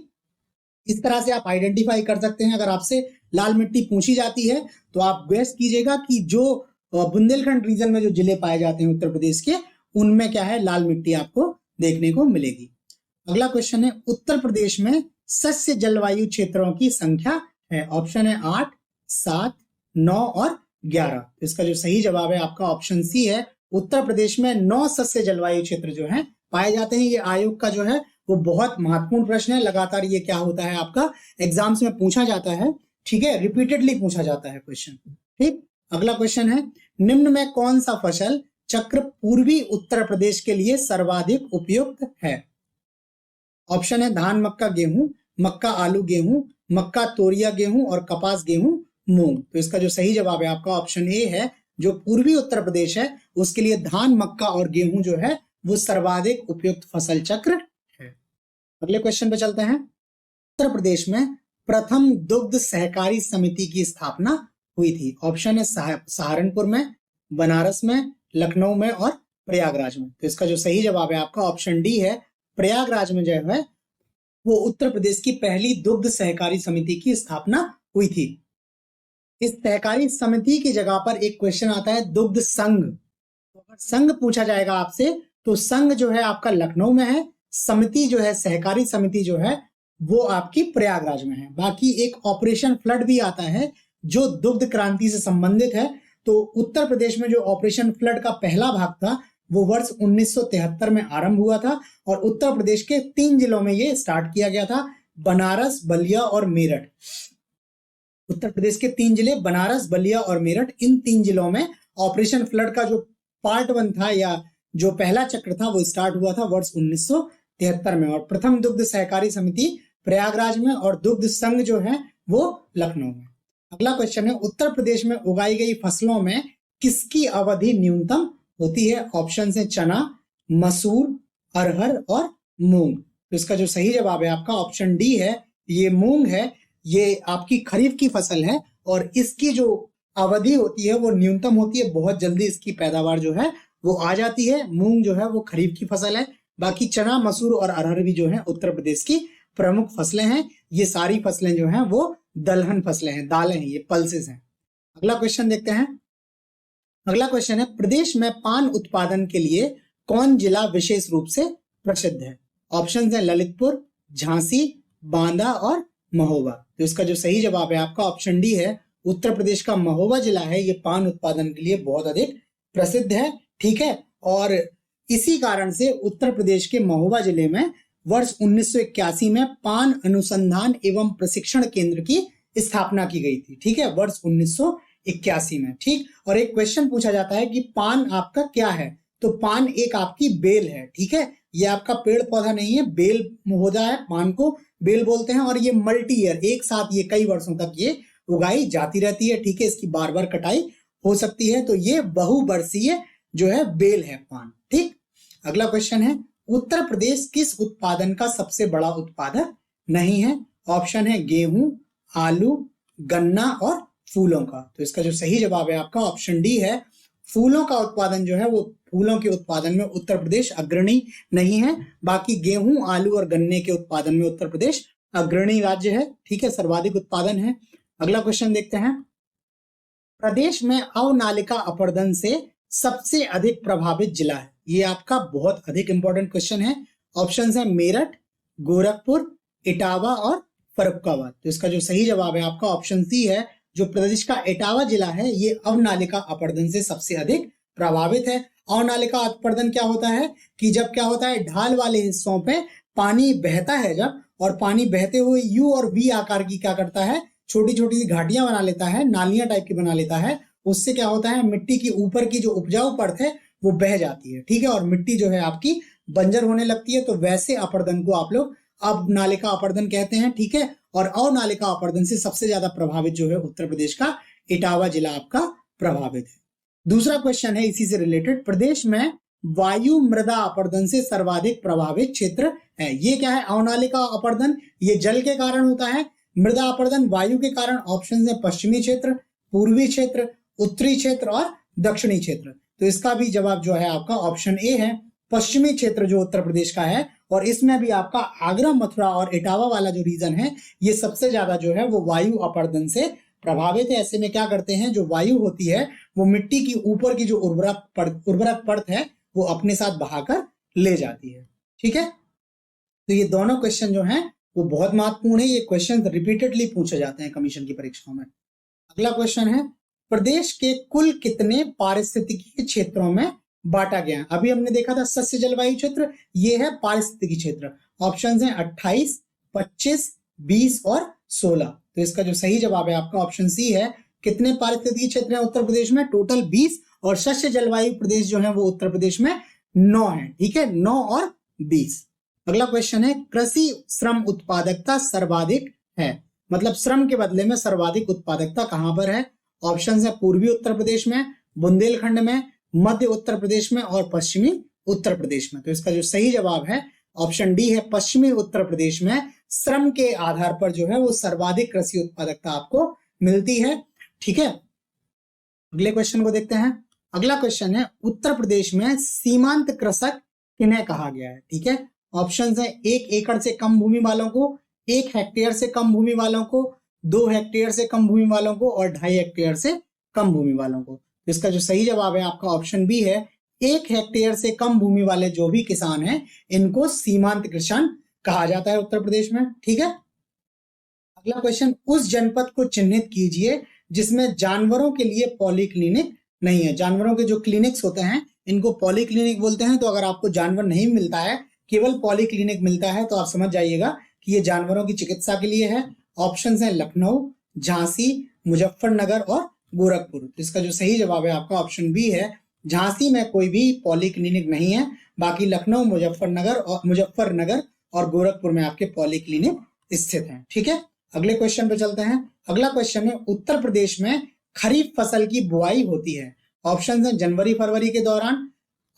इस तरह से आप आइडेंटिफाई कर सकते हैं। अगर आपसे लाल मिट्टी पूछी जाती है तो आप गेस कीजिएगा कि जो बुंदेलखंड रीजन में जो जिले पाए जाते हैं उत्तर प्रदेश के, उनमें क्या है लाल मिट्टी आपको देखने को मिलेगी। अगला क्वेश्चन है, उत्तर प्रदेश में सस्य जलवायु क्षेत्रों की संख्या है। ऑप्शन है 8, 7, 9 और 11। इसका जो सही जवाब है आपका ऑप्शन सी है। उत्तर प्रदेश में 9 सस्य जलवायु क्षेत्र जो है पाए जाते हैं। ये आयोग का जो है वो बहुत महत्वपूर्ण प्रश्न है। लगातार ये क्या होता है आपका एग्जाम्स में पूछा जाता है। ठीक है, रिपीटेडली पूछा जाता है क्वेश्चन। ठीक, अगला क्वेश्चन है, निम्न में कौन सा फसल चक्र पूर्वी उत्तर प्रदेश के लिए सर्वाधिक उपयुक्त है। ऑप्शन है धान, मक्का, गेहूं, मक्का, आलू, गेहूं, मक्का, तोरिया गेहूं और कपास, गेहूं, मूंग। तो इसका जो सही जवाब है आपका ऑप्शन ए है। जो पूर्वी उत्तर प्रदेश है उसके लिए धान, मक्का और गेहूं जो है वो सर्वाधिक उपयुक्त फसल चक्र है। अगले क्वेश्चन पे चलते हैं। उत्तर प्रदेश में प्रथम दुग्ध सहकारी समिति की स्थापना हुई थी। ऑप्शन है सहारनपुर में, बनारस में, लखनऊ में और प्रयागराज में। तो इसका जो सही जवाब है आपका ऑप्शन डी है। प्रयागराज में जो है वो उत्तर प्रदेश की पहली दुग्ध सहकारी समिति की स्थापना हुई थी। इस सहकारी समिति की जगह पर एक क्वेश्चन आता है दुग्ध संघ। तो अगर संघ पूछा जाएगा आपसे तो संघ जो है आपका लखनऊ में है, समिति जो है सहकारी समिति जो है वो आपकी प्रयागराज में है। बाकी एक ऑपरेशन फ्लड भी आता है जो दुग्ध क्रांति से संबंधित है। तो उत्तर प्रदेश में जो ऑपरेशन फ्लड का पहला भाग था वो वर्ष 1973 में आरंभ हुआ था और उत्तर प्रदेश के 3 जिलों में ये स्टार्ट किया गया था, बनारस, बलिया और मेरठ। उत्तर प्रदेश के 3 जिले बनारस, बलिया और मेरठ, इन 3 जिलों में ऑपरेशन फ्लड का जो पार्ट 1 था या जो पहला चक्र था वो स्टार्ट हुआ था वर्ष 1973 में। और प्रथम दुग्ध सहकारी समिति प्रयागराज में और दुग्ध संघ जो है वो लखनऊ में। अगला क्वेश्चन है, उत्तर प्रदेश में उगाई गई फसलों में किसकी अवधि न्यूनतम होती है। ऑप्शन है चना, मसूर, अरहर और मूंग। तो इसका जो सही जवाब है आपका ऑप्शन डी है। ये मूंग है, ये आपकी खरीफ की फसल है और इसकी जो अवधि होती है वो न्यूनतम होती है। बहुत जल्दी इसकी पैदावार जो है वो आ जाती है। मूंग जो है वो खरीफ की फसल है। बाकी चना, मसूर और अरहर भी जो है उत्तर प्रदेश की प्रमुख फसलें हैं। ये सारी फसलें जो हैं वो दलहन फसलें हैं, दालें हैं, ये पल्सेस हैं। अगला क्वेश्चन देखते हैं। अगला क्वेश्चन है, प्रदेश में पान उत्पादन के लिए कौन जिला विशेष रूप से प्रसिद्ध है। ऑप्शन है ललितपुर, झांसी, बांदा और महोबा। तो इसका जो सही जवाब है आपका ऑप्शन डी है। उत्तर प्रदेश का महोबा जिला है ये पान उत्पादन के लिए बहुत अधिक प्रसिद्ध है। ठीक है, और इसी कारण से उत्तर प्रदेश के महोबा जिले में वर्ष 1981 में पान अनुसंधान एवं प्रशिक्षण केंद्र की स्थापना की गई थी। ठीक है, वर्ष 1981 में। ठीक, और एक क्वेश्चन पूछा जाता है कि पान आपका क्या है। तो पान एक आपकी बेल है। ठीक है, ये आपका पेड़ पौधा नहीं है, बेल होता है, पान को बेल बोलते हैं। और ये मल्टी ईयर, एक साथ ये कई वर्षों तक ये उगाई जाती रहती है। ठीक है, इसकी बार बार कटाई हो सकती है, तो ये बहुवर्षीय जो है बेल है पान। ठीक, अगला क्वेश्चन है, उत्तर प्रदेश किस उत्पादन का सबसे बड़ा उत्पादक नहीं है? ऑप्शन है गेहूं, आलू, गन्ना और फूलों का। तो इसका जो सही जवाब है आपका ऑप्शन डी है, फूलों का उत्पादन जो है वो फूलों के उत्पादन में उत्तर प्रदेश अग्रणी नहीं है। बाकी गेहूं, आलू और गन्ने के उत्पादन में उत्तर प्रदेश अग्रणी राज्य है। ठीक है, सर्वाधिक उत्पादन है। अगला क्वेश्चन देखते हैं, प्रदेश में अवनालिका अपरदन से सबसे अधिक प्रभावित जिला है। ये आपका बहुत अधिक इंपॉर्टेंट क्वेश्चन है। ऑप्शन है मेरठ, गोरखपुर, इटावा और फर्रुखाबाद। तो इसका जो सही जवाब है आपका ऑप्शन सी है, जो प्रदेश का इटावा जिला है ये अवनालिका अपरदन से सबसे अधिक प्रभावित है। अवनालिका अपरदन क्या होता है कि जब क्या होता है, ढाल वाले हिस्सों पे पानी बहता है जब, और पानी बहते हुए यू और वी आकार की क्या करता है, छोटी छोटी सी घाटियां बना लेता है, नालियां टाइप की बना लेता है। उससे क्या होता है, मिट्टी की ऊपर की जो उपजाऊ परत है वो बह जाती है। ठीक है, और मिट्टी जो है आपकी बंजर होने लगती है। तो वैसे अपरदन को आप लोग अवनालिका अपरदन कहते हैं। ठीक है, और अवनालिका अपरदन से सबसे ज्यादा प्रभावित जो है उत्तर प्रदेश का इटावा जिला आपका प्रभावित है। दूसरा क्वेश्चन है इसी से रिलेटेड, प्रदेश में वायु मृदा अपरदन से सर्वाधिक प्रभावित क्षेत्र है। ये क्या है, अवनालिका अपरदन ये जल के कारण होता है, मृदा अपरदन वायु के कारण। ऑप्शन है पश्चिमी क्षेत्र, पूर्वी क्षेत्र, उत्तरी क्षेत्र और दक्षिणी क्षेत्र। तो इसका भी जवाब जो है आपका ऑप्शन ए है, पश्चिमी क्षेत्र जो उत्तर प्रदेश का है। और इसमें भी आपका आगरा, मथुरा और इटावा वाला जो रीजन है ये सबसे ज्यादा जो है वो वायु अपरदन से प्रभावित है। ऐसे में क्या करते हैं, जो वायु होती है वो मिट्टी की ऊपर की जो उर्वरक परत है वो अपने साथ बहाकर ले जाती है। ठीक है, तो ये दोनों क्वेश्चन जो हैं वो बहुत महत्वपूर्ण है। ये क्वेश्चन रिपीटेडली पूछे जाते हैं कमीशन की परीक्षाओं में। अगला क्वेश्चन है, प्रदेश के कुल कितने पारिस्थितिकी क्षेत्रों में बांटा गया है? अभी हमने देखा था सस्य जलवायु क्षेत्र, ये है पारिस्थितिकी क्षेत्र। ऑप्शन है 28, 25, 20 और 16। तो इसका जो सही जवाब है आपका ऑप्शन सी है। कितने पारिस्थितिकी क्षेत्र हैं उत्तर प्रदेश में? टोटल 20। और शस्य जलवायु प्रदेश जो है वो उत्तर प्रदेश में 9 है। ठीक है, 9 और 20। अगला क्वेश्चन है, कृषि श्रम उत्पादकता सर्वाधिक है, मतलब श्रम के बदले में सर्वाधिक उत्पादकता कहां पर है? ऑप्शन है पूर्वी उत्तर प्रदेश में, बुंदेलखंड में, मध्य उत्तर प्रदेश में और पश्चिमी उत्तर प्रदेश में। तो इसका जो सही जवाब है ऑप्शन डी है, पश्चिमी उत्तर प्रदेश में श्रम के आधार पर जो है वो सर्वाधिक कृषि उत्पादकता आपको मिलती है। ठीक है, अगले क्वेश्चन को देखते हैं। अगला क्वेश्चन है, उत्तर प्रदेश में सीमांत कृषक किन्हें कहा गया है? ठीक है, ऑप्शन है 1 एकड़ से कम भूमि वालों को, 1 हेक्टेयर से कम भूमि वालों को, 2 हेक्टेयर से कम भूमि वालों को और 2.5 हेक्टेयर से कम भूमि वालों को। इसका जो सही जवाब है आपका ऑप्शन बी है, 1 हेक्टेयर से कम भूमि वाले जो भी किसान हैं इनको सीमांत किसान कहा जाता है उत्तर प्रदेश में। ठीक है, अगला क्वेश्चन, उस जनपद को चिन्हित कीजिए जिसमें जानवरों के लिए पॉलीक्लिनिक नहीं है। जानवरों के जो क्लिनिक्स होते हैं इनको पॉलीक्लिनिक बोलते हैं। तो अगर आपको जानवर नहीं मिलता है, केवल पॉलीक्लिनिक मिलता है, तो आप समझ जाइएगा कि ये जानवरों की चिकित्सा के लिए है। ऑप्शन है लखनऊ, झांसी, मुजफ्फरनगर और गोरखपुर। तो इसका जो सही जवाब है आपका ऑप्शन बी है, झांसी में कोई भी पॉलीक्लिनिक नहीं है, बाकी लखनऊ, मुजफ्फरनगर और गोरखपुर में आपके पॉलीक्लिनिक स्थित हैं। ठीक है, अगले क्वेश्चन पे चलते हैं। अगला क्वेश्चन है, उत्तर प्रदेश में खरीफ फसल की बुआई होती है। ऑप्शन है जनवरी फरवरी के दौरान,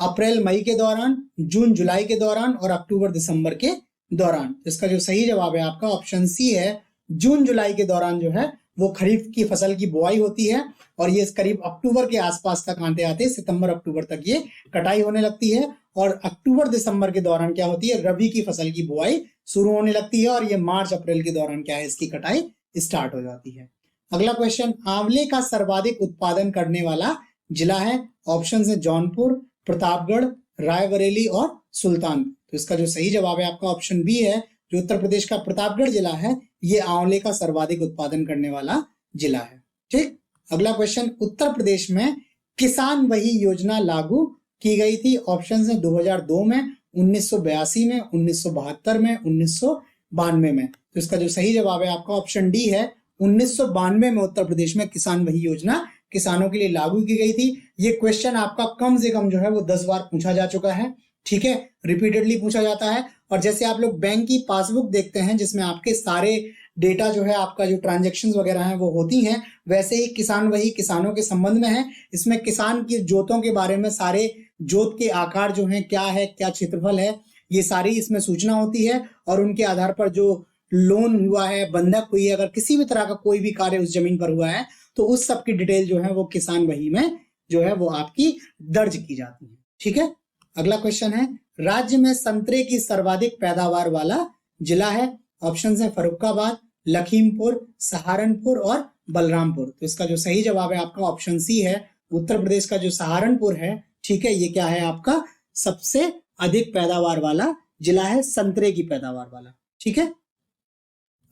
अप्रैल मई के दौरान, जून जुलाई के दौरान और अक्टूबर दिसंबर के दौरान। इसका जो सही जवाब है आपका ऑप्शन सी है, जून जुलाई के दौरान जो है वो खरीफ की फसल की बुआई होती है। और ये करीब अक्टूबर के आसपास तक आते आते सितंबर अक्टूबर तक ये कटाई होने लगती है। और अक्टूबर दिसंबर के दौरान क्या होती है, रबी की फसल की बुआई शुरू होने लगती है। और ये मार्च अप्रैल के दौरान क्या है, इसकी कटाई स्टार्ट हो जाती है। अगला क्वेश्चन, आंवले का सर्वाधिक उत्पादन करने वाला जिला है। ऑप्शन है जौनपुर, प्रतापगढ़, रायबरेली और सुल्तान। तो इसका जो सही जवाब है आपका ऑप्शन बी है, जो उत्तर प्रदेश का प्रतापगढ़ जिला है ये आंवले का सर्वाधिक उत्पादन करने वाला जिला है। ठीक, अगला क्वेश्चन, उत्तर प्रदेश में किसान वही योजना लागू की गई थी। ऑप्शन है 2002 में, 1982 में, 1972 में, 1992 में। तो इसका जो सही जवाब है आपका ऑप्शन डी है, 1992 में उत्तर प्रदेश में किसान वही योजना किसानों के लिए लागू की गई थी। ये क्वेश्चन आपका कम से कम जो है वो 10 बार पूछा जा चुका है। ठीक है, रिपीटेडली पूछा जाता है। और जैसे आप लोग बैंक की पासबुक देखते हैं जिसमें आपके सारे डेटा जो है आपका जो ट्रांजेक्शन्स वगैरह हैं वो होती हैं, वैसे ही किसान वही किसानों के संबंध में है। इसमें किसान की जोतों के बारे में, सारे जोत के आकार जो हैं क्या है, क्या क्षेत्रफल है, ये सारी इसमें सूचना होती है। और उनके आधार पर जो लोन हुआ है, बंधक हुई है, अगर किसी भी तरह का कोई भी कार्य उस जमीन पर हुआ है तो उस सब की डिटेल जो है वो किसान वही में जो है वो आपकी दर्ज की जाती है। ठीक है, अगला क्वेश्चन है, राज्य में संतरे की सर्वाधिक पैदावार वाला जिला है। ऑप्शन है फर्रुखाबाद, लखीमपुर, सहारनपुर और बलरामपुर। तो इसका जो सही जवाब है आपका ऑप्शन सी है, उत्तर प्रदेश का जो सहारनपुर है, ठीक है, ये क्या है आपका सबसे अधिक पैदावार वाला जिला है, संतरे की पैदावार वाला। ठीक है,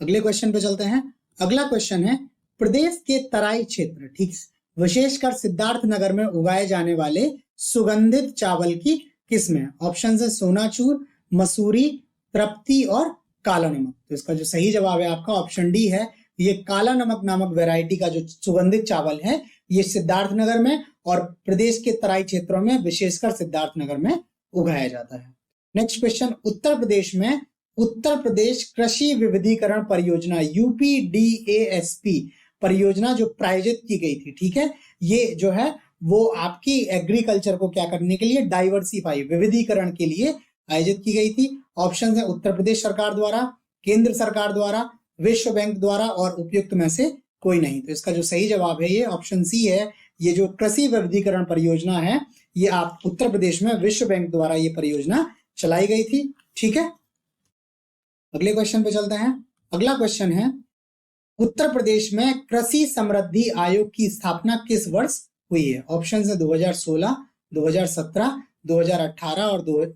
अगले क्वेश्चन पे चलते हैं। अगला क्वेश्चन है, प्रदेश के तराई क्षेत्र, ठीक, विशेषकर सिद्धार्थनगर में उगाए जाने वाले सुगंधित चावल की किस्म है। ऑप्शन है सोनाचूर, मसूरी, तृप्ति और काला नमक। तो इसका जो सही जवाब है आपका ऑप्शन डी है, ये काला नमक नामक वैरायटी का जो सुगंधित चावल है ये सिद्धार्थनगर में और प्रदेश के तराई क्षेत्रों में विशेषकर सिद्धार्थनगर में उगाया जाता है। नेक्स्ट क्वेश्चन, उत्तर प्रदेश में उत्तर प्रदेश कृषि विविधीकरण परियोजना UPDASP परियोजना जो प्रायोजित की गई थी, ठीक है, ये जो है वो आपकी एग्रीकल्चर को क्या करने के लिए, डाइवर्सिफाई, विविधीकरण के लिए आयोजित की गई थी। ऑप्शन है उत्तर प्रदेश सरकार द्वारा, केंद्र सरकार द्वारा, विश्व बैंक द्वारा और उपयुक्त में से कोई नहीं। तो इसका जो सही जवाब है ये ऑप्शन सी है, ये जो कृषि विविधीकरण परियोजना है ये आप उत्तर प्रदेश में विश्व बैंक द्वारा ये परियोजना चलाई गई थी। ठीक है, अगले क्वेश्चन पे चलते हैं। अगला क्वेश्चन है, उत्तर प्रदेश में कृषि समृद्धि आयोग की स्थापना किस वर्ष हुई है। ऑप्शन है 2016, 2017, 2018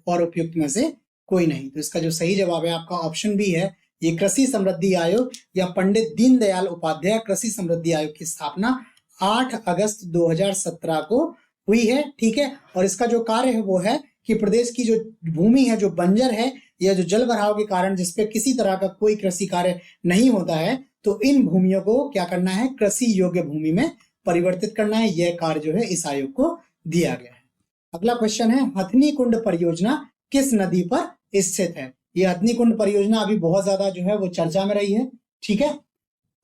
और उपयुक्त में से कोई नहीं। तो इसका जो सही जवाब है आपका ऑप्शन बी है, ये कृषि समृद्धि आयोग या पंडित दीनदयाल उपाध्याय कृषि समृद्धि आयोग की स्थापना 8 अगस्त 2017 को हुई है। ठीक है, और इसका जो कार्य है वो है कि प्रदेश की जो भूमि है जो बंजर है या जो जल भराव के कारण जिसपे किसी तरह का कोई कृषि कार्य नहीं होता है, तो इन भूमियों को क्या करना है, कृषि योग्य भूमि में परिवर्तित करना है। यह कार्य जो है इस आयोग को दिया गया है। अगला क्वेश्चन है, हथनी कुंड परियोजना किस नदी पर स्थित है। यह हथनी कुंड परियोजना अभी बहुत ज्यादा जो है वो चर्चा में रही है। ठीक है,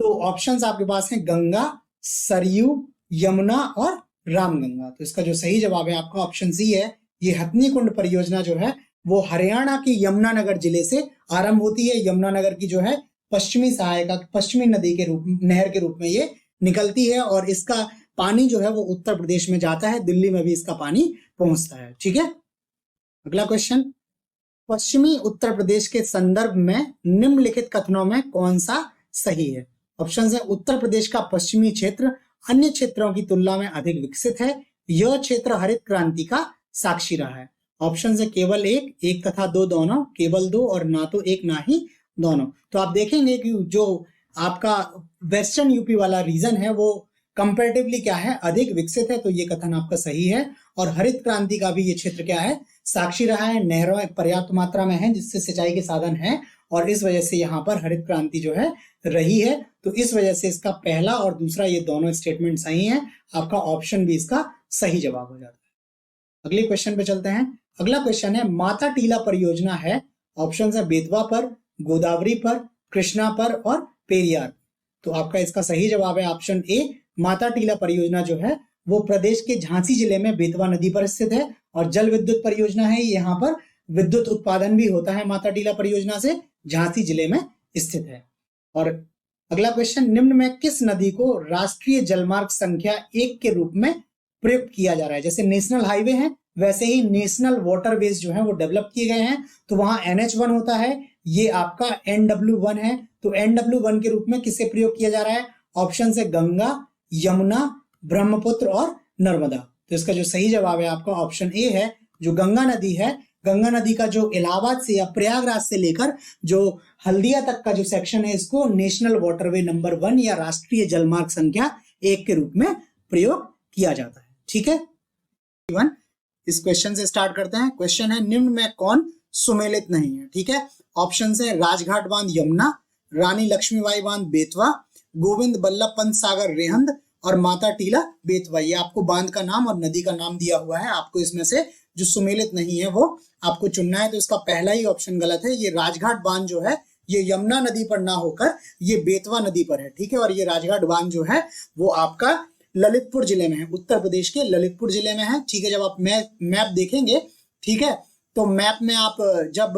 तो ऑप्शंस आपके पास हैं गंगा, सरयू, यमुना और रामगंगा। तो इसका जो सही जवाब है आपका ऑप्शन सी है, ये हथनी कुंड परियोजना जो है वो हरियाणा के यमुनानगर जिले से आरंभ होती है। यमुनानगर की जो है पश्चिमी सहायका, पश्चिमी नदी के रूप, नहर के रूप में ये निकलती है और इसका पानी जो है वो उत्तर प्रदेश में जाता है, दिल्ली में भी इसका पानी पहुंचता है। ठीक है, अगला क्वेश्चन, पश्चिमी उत्तर प्रदेश के संदर्भ में निम्नलिखित कथनों में कौन सा सही है। ऑप्शन है उत्तर प्रदेश का पश्चिमी क्षेत्र अन्य क्षेत्रों की तुलना में अधिक विकसित है। यह क्षेत्र हरित क्रांति का साक्षी रहा है। ऑप्शन है केवल एक तथा दो दोनों, केवल दो और ना तो एक ना ही दोनों। तो आप देखेंगे कि जो आपका वेस्टर्न यूपी वाला रीजन है वो कंपैरेटिवली क्या है, अधिक विकसित है। तो ये कथन आपका सही है। और हरित क्रांति का भी ये क्षेत्र क्या है, साक्षी रहा है। नहरों पर्याप्त मात्रा में है जिससे सिंचाई के साधन है और इस वजह से यहाँ पर हरित क्रांति जो है रही है। तो इस वजह से इसका पहला और दूसरा ये दोनों स्टेटमेंट सही है। आपका ऑप्शन भी इसका सही जवाब हो जाता है। अगले क्वेश्चन पे चलते हैं। अगला क्वेश्चन है, माता टीला परियोजना है। ऑप्शन है बेतवा पर, गोदावरी पर, कृष्णा पर और पेरियार। तो आपका इसका सही जवाब है ऑप्शन ए, माता टीला परियोजना जो है वो प्रदेश के झांसी जिले में बेतवा नदी पर स्थित है और जल विद्युत परियोजना है। यहाँ पर विद्युत उत्पादन भी होता है माता टीला परियोजना से, झांसी जिले में स्थित है। और अगला क्वेश्चन, निम्न में किस नदी को राष्ट्रीय जलमार्ग संख्या 1 के रूप में प्रयुक्त किया जा रहा है। जैसे नेशनल हाईवे है वैसे ही नेशनल वाटरवेज जो है वो डेवलप किए गए हैं। तो वहां NH1 होता है, ये आपका NW1 है। तो NW1 के रूप में किसे प्रयोग किया जा रहा है। ऑप्शन है गंगा, यमुना, ब्रह्मपुत्र और नर्मदा। तो इसका जो सही जवाब है आपका ऑप्शन ए है, जो गंगा नदी है, गंगा नदी का जो इलाहाबाद से या प्रयागराज से लेकर जो हल्दिया तक का जो सेक्शन है इसको नेशनल वाटरवे नंबर 1 या राष्ट्रीय जलमार्ग संख्या 1 के रूप में प्रयोग किया जाता है। ठीक है, इस क्वेश्चन से स्टार्ट करते हैं। क्वेश्चन है, निम्न में कौन सुमेलित नहीं है। ठीक है, ऑप्शन है राजघाट बांध यमुना, रानी लक्ष्मीबाई बांध बेतवा, गोविंद बल्लभ पंत सागर रेहंद और माता टीला बेतवा। ये आपको बांध का नाम और नदी का नाम दिया हुआ है। आपको इसमें से जो सुमेलित नहीं है वो आपको चुनना है। तो इसका पहला ही ऑप्शन गलत है। ये राजघाट बांध जो है ये यमुना नदी पर ना होकर ये बेतवा नदी पर है, ठीक है। और ये राजघाट बांध जो है वो आपका ललितपुर जिले में है, उत्तर प्रदेश के ललितपुर जिले में है, ठीक है। जब आप मैप देखेंगे, ठीक है, तो मैप में आप जब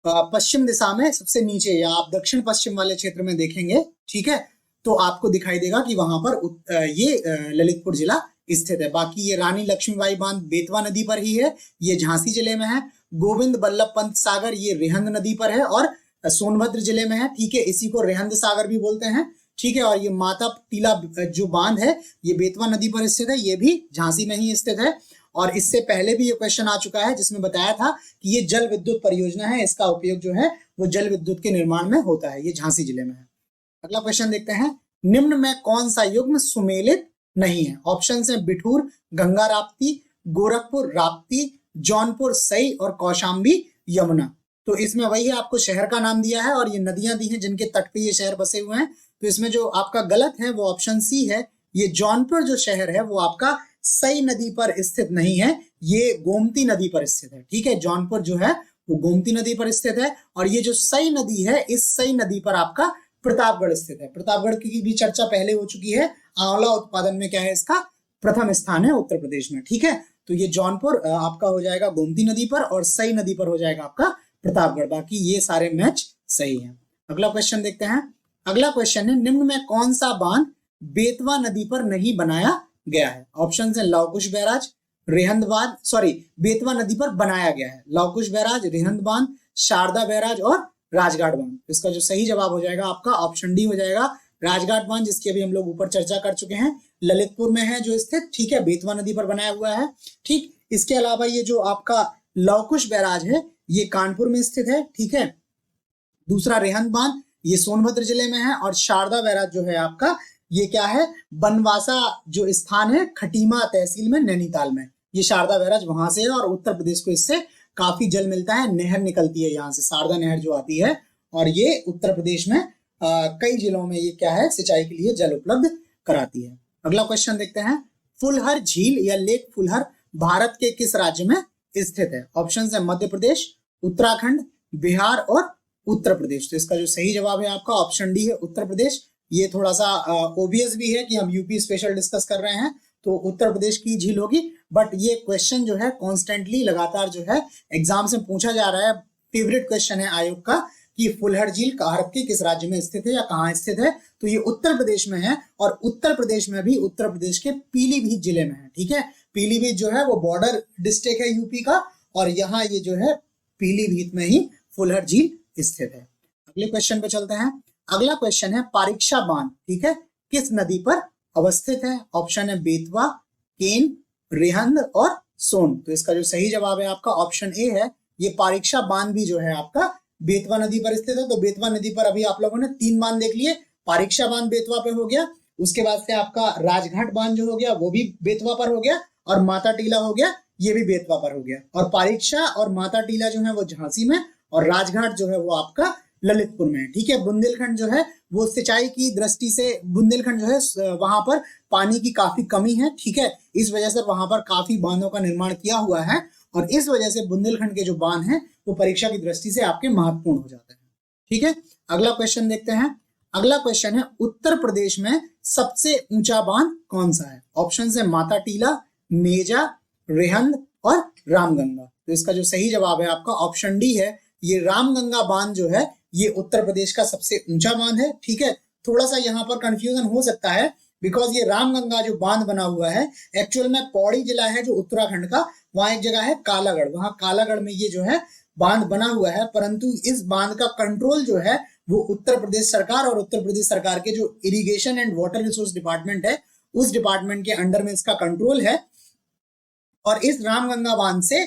पश्चिम दिशा में सबसे नीचे या आप दक्षिण पश्चिम वाले क्षेत्र में देखेंगे, ठीक है, तो आपको दिखाई देगा कि वहां पर ये ललितपुर जिला स्थित है। बाकी ये रानी लक्ष्मीबाई बांध बेतवा नदी पर ही है, ये झांसी जिले में है। गोविंद बल्लभ पंत सागर ये रेहंद नदी पर है और सोनभद्र जिले में है, ठीक है। इसी को रेहंद सागर भी बोलते हैं, ठीक है। और ये माता टीला जो बांध है ये बेतवा नदी पर स्थित है, ये भी झांसी में ही स्थित है। और इससे पहले भी ये क्वेश्चन आ चुका है जिसमें बताया था कि ये जल विद्युत परियोजना है, इसका उपयोग जो है वो जल विद्युत के निर्माण में होता है, ये झांसी जिले में है। अगला क्वेश्चन देखते हैं, निम्न में कौन सा युग्म सुमेलित नहीं है? ऑप्शन है बिठूर, गंगा राप्ती, गोरखपुर राप्ती, जौनपुर सई और कौशाम्बी यमुना। तो इसमें वही आपको शहर का नाम दिया है और ये नदियां दी हैं जिनके तट पे ये शहर बसे हुए हैं। तो इसमें जो आपका गलत है वो ऑप्शन सी है, ये जौनपुर जो शहर है वो आपका सई नदी पर स्थित नहीं है, ये गोमती नदी पर स्थित है, ठीक है। जौनपुर जो है वो गोमती नदी पर स्थित है और ये जो सई नदी है इस सई नदी पर आपका प्रतापगढ़ स्थित है। प्रतापगढ़ की भी चर्चा पहले हो चुकी है। आंवला उत्पादन में क्या है, इसका प्रथम स्थान है उत्तर प्रदेश में, ठीक है। तो ये जौनपुर आपका हो जाएगा गोमती नदी पर और सई नदी पर हो जाएगा आपका प्रतापगढ़। बाकी ये सारे मैच सही है। अगला क्वेश्चन देखते हैं। अगला क्वेश्चन है, निम्न में कौन सा बांध बेतवा नदी पर नहीं बनाया गया है? ऑप्शन है लवकुश बैराज, रेहंद बांध, सॉरी बेतवा नदी पर बनाया गया है, लवकुश बैराज, रेहंद बांध, शारदा बैराज और राजघाट बांध। इसका जो सही जवाब हो जाएगा आपका ऑप्शन डी हो जाएगा, राजघाट बांध, जिसकी अभी हम लोग ऊपर चर्चा कर चुके हैं, ललितपुर में है जो स्थित, ठीक है, बेतवा नदी पर बनाया हुआ है, ठीक। इसके अलावा ये जो आपका लवकुश बैराज है ये कानपुर में स्थित है, ठीक है। दूसरा रेहंद बांध ये सोनभद्र जिले में है और शारदा बैराज जो है आपका ये क्या है, बनवासा जो स्थान है खटीमा तहसील में नैनीताल में, ये शारदा बैराज वहां से है और उत्तर प्रदेश को इससे काफी जल मिलता है, नहर निकलती है यहाँ से, शारदा नहर जो आती है और ये उत्तर प्रदेश में कई जिलों में ये क्या है, सिंचाई के लिए जल उपलब्ध कराती है। अगला क्वेश्चन देखते हैं, फुलहर झील या लेक फुलहर भारत के किस राज्य में स्थित है? ऑप्शन है मध्य प्रदेश, उत्तराखंड, बिहार और उत्तर प्रदेश। तो इसका जो सही जवाब है आपका ऑप्शन डी है, उत्तर प्रदेश। ये थोड़ा सा ओबियस भी है कि हम यूपी स्पेशल डिस्कस कर रहे हैं तो उत्तर प्रदेश की झील होगी, बट ये क्वेश्चन जो है कॉन्स्टेंटली लगातार जो है एग्जाम से पूछा जा रहा है, फेवरेट क्वेश्चन है आयोग का कि फुलहर झील भारत के किस राज्य में स्थित है या कहाँ स्थित है, तो ये उत्तर प्रदेश में है और उत्तर प्रदेश में भी उत्तर प्रदेश के पीलीभीत जिले में है, ठीक है। पीलीभीत जो है वो बॉर्डर डिस्ट्रिक्ट है यूपी का और यहाँ ये जो है पीलीभीत में ही फुलहर झील स्थित है। अगले क्वेश्चन पे चलते हैं। अगला क्वेश्चन है, पारीक्षा बांध, ठीक है, किस नदी पर अवस्थित है? ऑप्शन है बेतवा, केन, रेहंद और सोन। तो इसका जो सही जवाब है आपका ऑप्शन ए है, ये पारीक्षा बांध भी जो है आपका बेतवा नदी पर स्थित है। तो बेतवा नदी पर अभी आप लोगों ने 3 बांध देख लिए, पारीक्षा बांध बेतवा पे हो गया, उसके बाद से आपका राजघाट बांध जो हो गया वो भी बेतवा पर हो गया और माता टीला हो गया, ये भी बेतवा पर हो गया। और पारीक्षा और माता टीला जो है वो झांसी में और राजघाट जो है वो आपका ललितपुर में है, ठीक है। बुंदेलखंड जो है वो सिंचाई की दृष्टि से बुंदेलखंड जो है वहां पर पानी की काफी कमी है, ठीक है, इस वजह से वहां पर काफी बांधों का निर्माण किया हुआ है और इस वजह से बुंदेलखंड के जो बांध हैं वो परीक्षा की दृष्टि से आपके महत्वपूर्ण हो जाते हैं, ठीक है। अगला क्वेश्चन देखते हैं। अगला क्वेश्चन है, उत्तर प्रदेश में सबसे ऊंचा बांध कौन सा है? ऑप्शन है माता टीला, मेजा, रेहंद और रामगंगा। तो इसका जो सही जवाब है आपका ऑप्शन डी है, ये रामगंगा बांध जो है ये उत्तर प्रदेश का सबसे ऊंचा बांध है, ठीक है। थोड़ा सा यहाँ पर कंफ्यूजन हो सकता है बिकॉज ये रामगंगा जो बांध बना हुआ है एक्चुअल में पौड़ी जिला है जो उत्तराखंड का, वहां एक जगह है कालागढ़, वहां कालागढ़ में ये जो है बांध बना हुआ है, परंतु इस बांध का कंट्रोल जो है वो उत्तर प्रदेश सरकार और उत्तर प्रदेश सरकार के जो irrigation and water resource department है उस डिपार्टमेंट के अंडर में इसका कंट्रोल है। और इस रामगंगा बांध से